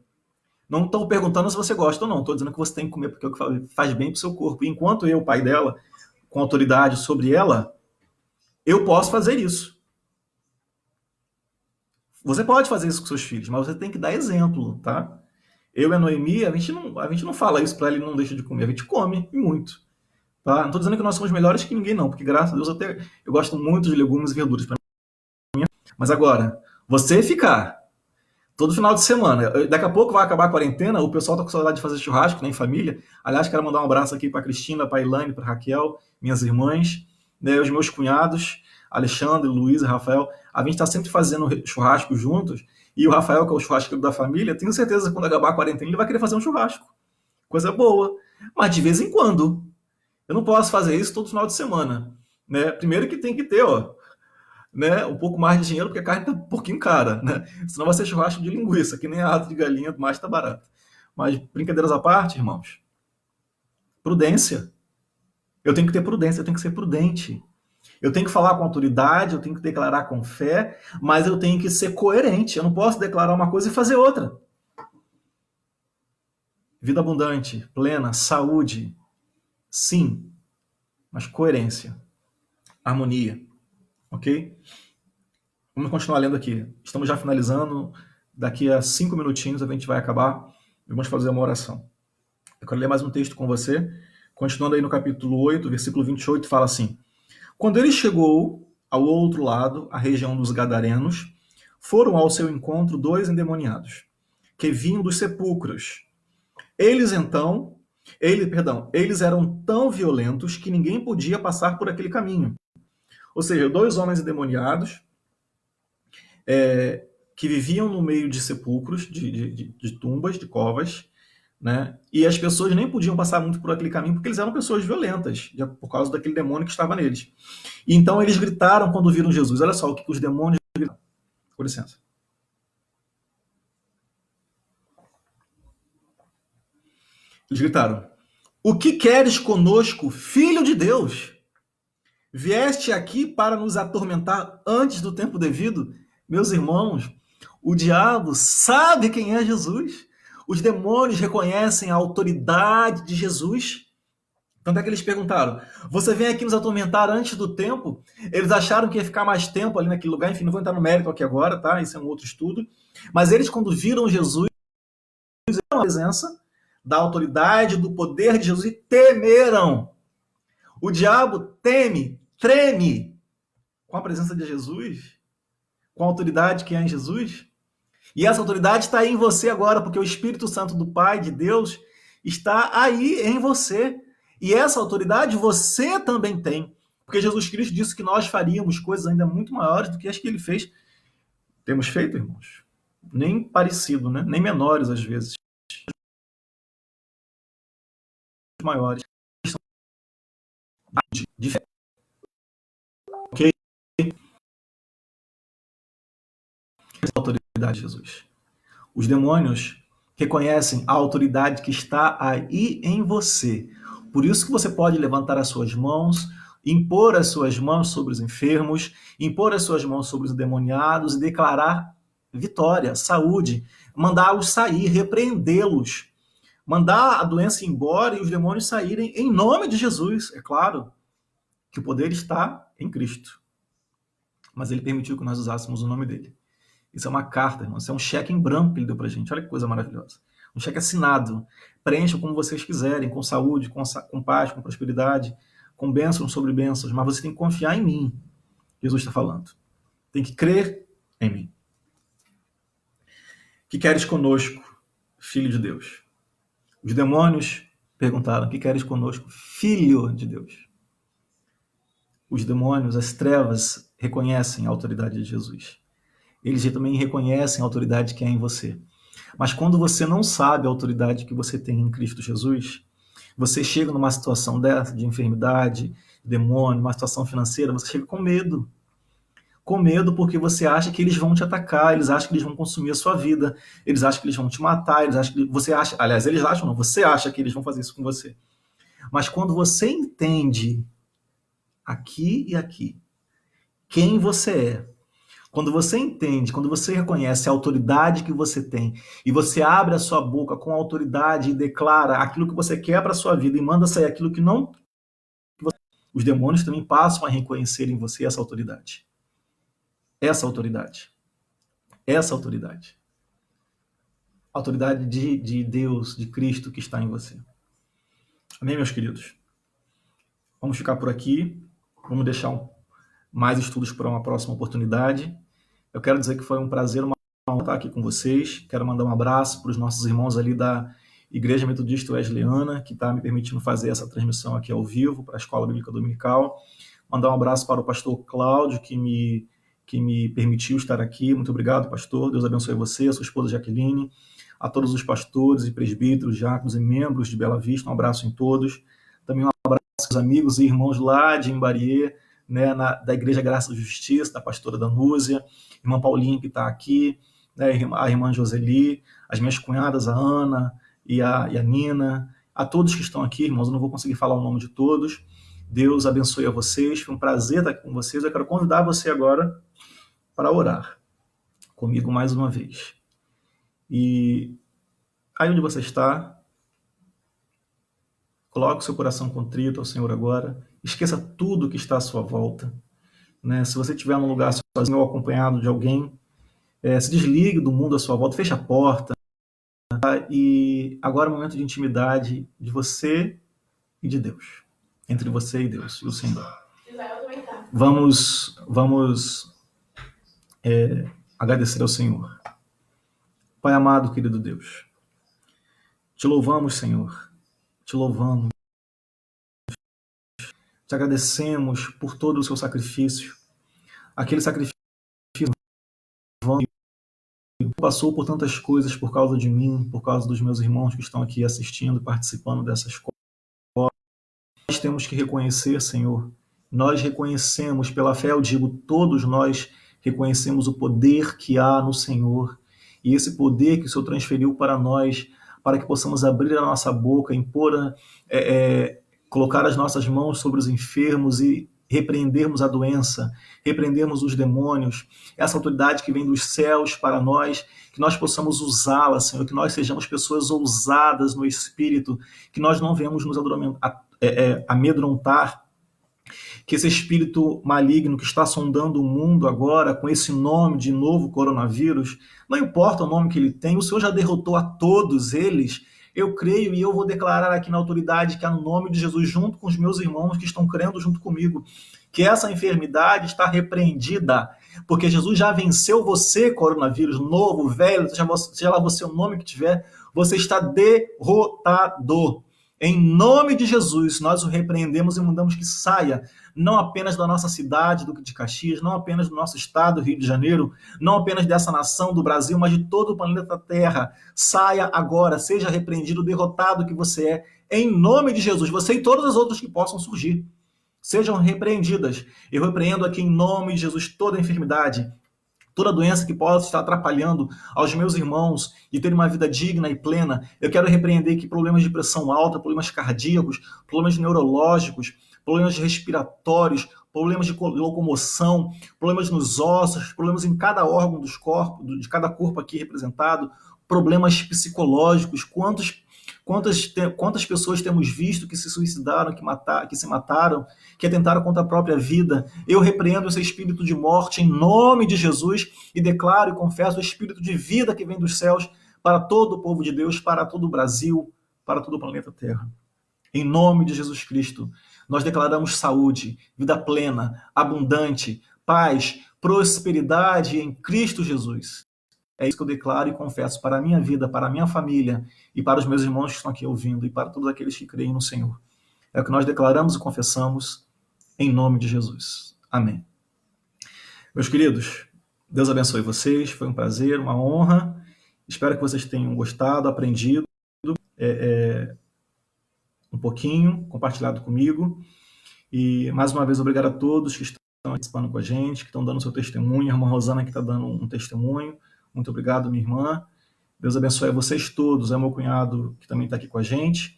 Não estou perguntando se você gosta ou não. Estou dizendo que você tem que comer porque é o que faz bem para o seu corpo. E enquanto eu, pai dela, com autoridade sobre ela, eu posso fazer isso. Você pode fazer isso com seus filhos, mas você tem que dar exemplo, tá? Eu e a Noemi, a gente não fala isso para ele não deixa de comer, a gente come, e muito. Tá? Não estou dizendo que nós somos melhores que ninguém, não, porque graças a Deus eu gosto muito de legumes e verduras. Mas agora, você ficar todo final de semana, daqui a pouco vai acabar a quarentena, o pessoal tá com saudade de fazer churrasco, né, em família. Aliás, quero mandar um abraço aqui para Cristina, para Ilane, para Raquel, minhas irmãs, né, os meus cunhados, Alexandre, Luiz e Rafael. A gente está sempre fazendo churrasco juntos, e o Rafael, que é o churrasqueiro da família, tenho certeza que quando acabar a quarentena ele vai querer fazer um churrasco. Coisa boa. Mas de vez em quando. Eu não posso fazer isso todo final de semana. Né? Primeiro que tem que ter, ó, né, um pouco mais de dinheiro, porque a carne está um pouquinho cara. Né? Senão vai ser churrasco de linguiça, que nem a asa de galinha mais está barata. Mas brincadeiras à parte, irmãos. Prudência. Eu tenho que ter prudência, eu tenho que ser prudente. Eu tenho que falar com autoridade, eu tenho que declarar com fé, mas eu tenho que ser coerente. Eu não posso declarar uma coisa e fazer outra. Vida abundante, plena, saúde, sim, mas coerência, harmonia, ok? Vamos continuar lendo aqui. Estamos já finalizando. Daqui a 5 minutinhos a gente vai acabar e vamos fazer uma oração. Eu quero ler mais um texto com você. Continuando aí no capítulo 8, versículo 28, fala assim: Quando ele chegou ao outro lado, a região dos Gadarenos, foram ao seu encontro 2 endemoniados, que vinham dos sepulcros. Eles eram tão violentos que ninguém podia passar por aquele caminho. Ou seja, 2 homens endemoniados que viviam no meio de sepulcros, de tumbas, de covas, né? E as pessoas nem podiam passar muito por aquele caminho porque eles eram pessoas violentas, por causa daquele demônio que estava neles. E então eles gritaram quando viram Jesus. Olha só o que os demônios gritaram. Com licença. Eles gritaram: O que queres conosco, filho de Deus? Vieste aqui para nos atormentar antes do tempo devido? Meus irmãos, o diabo sabe quem é Jesus. Os demônios reconhecem a autoridade de Jesus. Tanto é que eles perguntaram: Você vem aqui nos atormentar antes do tempo? Eles acharam que ia ficar mais tempo ali naquele lugar. Enfim, não vou entrar no mérito aqui agora, tá? Isso é um outro estudo. Mas eles, quando viram Jesus, a presença da autoridade, do poder de Jesus, e temeram. O diabo teme, treme com a presença de Jesus, com a autoridade que há em Jesus. E essa autoridade está aí em você agora, porque o Espírito Santo do Pai, de Deus, está aí em você. E essa autoridade você também tem. Porque Jesus Cristo disse que nós faríamos coisas ainda muito maiores do que as que ele fez. Temos feito, irmãos? Nem parecido, né? Nem menores às vezes. Maiores. De fé. Ok? Essa autoridade de Jesus. Os demônios reconhecem a autoridade que está aí em você. Por isso que você pode levantar as suas mãos, impor as suas mãos sobre os enfermos, impor as suas mãos sobre os endemoniados e declarar vitória, saúde, mandá-los sair, repreendê-los, mandar a doença embora e os demônios saírem em nome de Jesus. É claro que o poder está em Cristo, mas ele permitiu que nós usássemos o nome dele. Isso é uma carta, irmão. Isso é um cheque em branco que ele deu pra gente. Olha que coisa maravilhosa. Um cheque assinado. Preencham como vocês quiserem, com saúde, com paz, com prosperidade, com bênçãos sobre bênçãos, mas você tem que confiar em mim. Jesus está falando. Tem que crer em mim. Que queres conosco, filho de Deus? Os demônios perguntaram: que queres conosco, filho de Deus? Os demônios, as trevas, reconhecem a autoridade de Jesus. Eles também reconhecem a autoridade que é em você. Mas quando você não sabe a autoridade que você tem em Cristo Jesus, você chega numa situação dessa, de enfermidade, demônio, uma situação financeira, você chega com medo. Com medo porque você acha que eles vão te atacar, eles acham que eles vão consumir a sua vida, eles acham que eles vão te matar, eles acham que você acha, aliás, eles acham não, você acha que eles vão fazer isso com você. Mas quando você entende aqui e aqui quem você é, quando você entende, quando você reconhece a autoridade que você tem e você abre a sua boca com autoridade e declara aquilo que você quer para a sua vida e manda sair aquilo que não, os demônios também passam a reconhecer em você essa autoridade. Essa autoridade. Essa autoridade. A autoridade de Deus, de Cristo que está em você. Amém, meus queridos? Vamos ficar por aqui. Vamos deixar mais estudos para uma próxima oportunidade. Eu quero dizer que foi um prazer, uma honra estar aqui com vocês. Quero mandar um abraço para os nossos irmãos ali da Igreja Metodista Wesleyana, que está me permitindo fazer essa transmissão aqui ao vivo para a Escola Bíblica Dominical. Mandar um abraço para o pastor Cláudio, que me que me permitiu estar aqui. Muito obrigado, pastor. Deus abençoe você, a sua esposa Jaqueline, a todos os pastores e presbíteros, diáconos e membros de Bela Vista. Um abraço em todos. Também um abraço aos amigos e irmãos lá de Imbariê, né, da Igreja Graça e Justiça, da pastora Danúzia, irmã Paulinha que está aqui, né, a irmã Joseli, as minhas cunhadas, a Ana e a Nina, a todos que estão aqui, irmãos, eu não vou conseguir falar o nome de todos. Deus abençoe a vocês, foi um prazer estar aqui com vocês. Eu quero convidar você agora para orar comigo mais uma vez. E aí onde você está, coloque o seu coração contrito ao Senhor agora, esqueça tudo que está à sua volta, né? Se você estiver num lugar sozinho ou acompanhado de alguém, se desligue do mundo à sua volta, feche a porta, tá? E agora é um momento de intimidade de você e de Deus, entre você e Deus, e o Senhor. Vamos agradecer ao Senhor. Pai amado, querido Deus, te louvamos, Senhor, te louvamos, te agradecemos por todo o seu sacrifício, aquele sacrifício que passou por tantas coisas por causa de mim, por causa dos meus irmãos que estão aqui assistindo, participando dessas coisas. Nós temos que reconhecer, Senhor, nós reconhecemos, pela fé eu digo, todos nós reconhecemos o poder que há no Senhor, e esse poder que o Senhor transferiu para nós, para que possamos abrir a nossa boca, colocar as nossas mãos sobre os enfermos e repreendermos a doença, repreendermos os demônios, essa autoridade que vem dos céus para nós, que nós possamos usá-la, Senhor, que nós sejamos pessoas ousadas no Espírito, que nós não venhamos nos amedrontar, que esse espírito maligno que está sondando o mundo agora, com esse nome de novo coronavírus, não importa o nome que ele tem, o Senhor já derrotou a todos eles. Eu creio e eu vou declarar aqui na autoridade que há no nome de Jesus, junto com os meus irmãos que estão crendo junto comigo, que essa enfermidade está repreendida, porque Jesus já venceu você, coronavírus, novo, velho, seja lá você o nome que tiver, você está derrotado. Em nome de Jesus, nós o repreendemos e mandamos que saia, não apenas da nossa cidade, Duque de Caxias, não apenas do nosso estado, Rio de Janeiro, não apenas dessa nação do Brasil, mas de todo o planeta Terra. Saia agora, seja repreendido, derrotado que você é, em nome de Jesus. Você e todas as outras que possam surgir, sejam repreendidas. Eu repreendo aqui em nome de Jesus toda enfermidade, toda doença que possa estar atrapalhando aos meus irmãos de terem uma vida digna e plena. Eu quero repreender que problemas de pressão alta, problemas cardíacos, problemas neurológicos, problemas respiratórios, problemas de locomoção, problemas nos ossos, problemas em cada órgão dos corpos, de cada corpo aqui representado, problemas psicológicos, quantas pessoas temos visto que se suicidaram, que se mataram, que atentaram contra a própria vida. Eu repreendo esse espírito de morte em nome de Jesus e declaro e confesso o espírito de vida que vem dos céus para todo o povo de Deus, para todo o Brasil, para todo o planeta Terra. Em nome de Jesus Cristo, nós declaramos saúde, vida plena, abundante, paz, prosperidade em Cristo Jesus. É isso que eu declaro e confesso para a minha vida, para a minha família e para os meus irmãos que estão aqui ouvindo e para todos aqueles que creem no Senhor. É o que nós declaramos e confessamos em nome de Jesus. Amém. Meus queridos, Deus abençoe vocês. Foi um prazer, uma honra. Espero que vocês tenham gostado, aprendido um pouquinho, compartilhado comigo. E, mais uma vez, obrigado a todos que estão participando com a gente, que estão dando seu testemunho. A irmã Rosana que está dando um testemunho. Muito obrigado, minha irmã. Deus abençoe a vocês todos. É meu cunhado que também está aqui com a gente.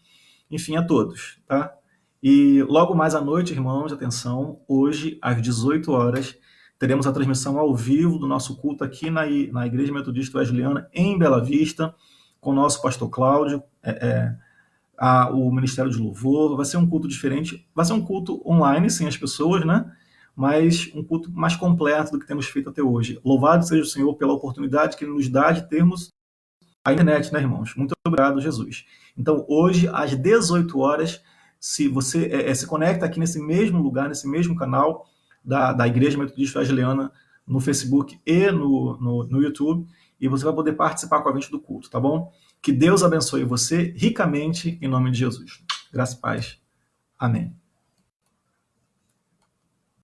Enfim, a todos, tá? E logo mais à noite, irmãos, atenção, hoje, às 18 horas, teremos a transmissão ao vivo do nosso culto aqui na Igreja Metodista Wesleyana, em Bela Vista, com o nosso pastor Cláudio, o Ministério de Louvor. Vai ser um culto diferente, vai ser um culto online, sem as pessoas, né? Mas um culto mais completo do que temos feito até hoje. Louvado seja o Senhor pela oportunidade que Ele nos dá de termos a internet, né, irmãos? Muito obrigado, Jesus. Então, hoje, às 18 horas, se você se conecta aqui nesse mesmo lugar, nesse mesmo canal da Igreja Metodista Wesleyana, no Facebook e no YouTube, e você vai poder participar com a gente do culto, tá bom? Que Deus abençoe você ricamente, em nome de Jesus. Graça e paz. Amém.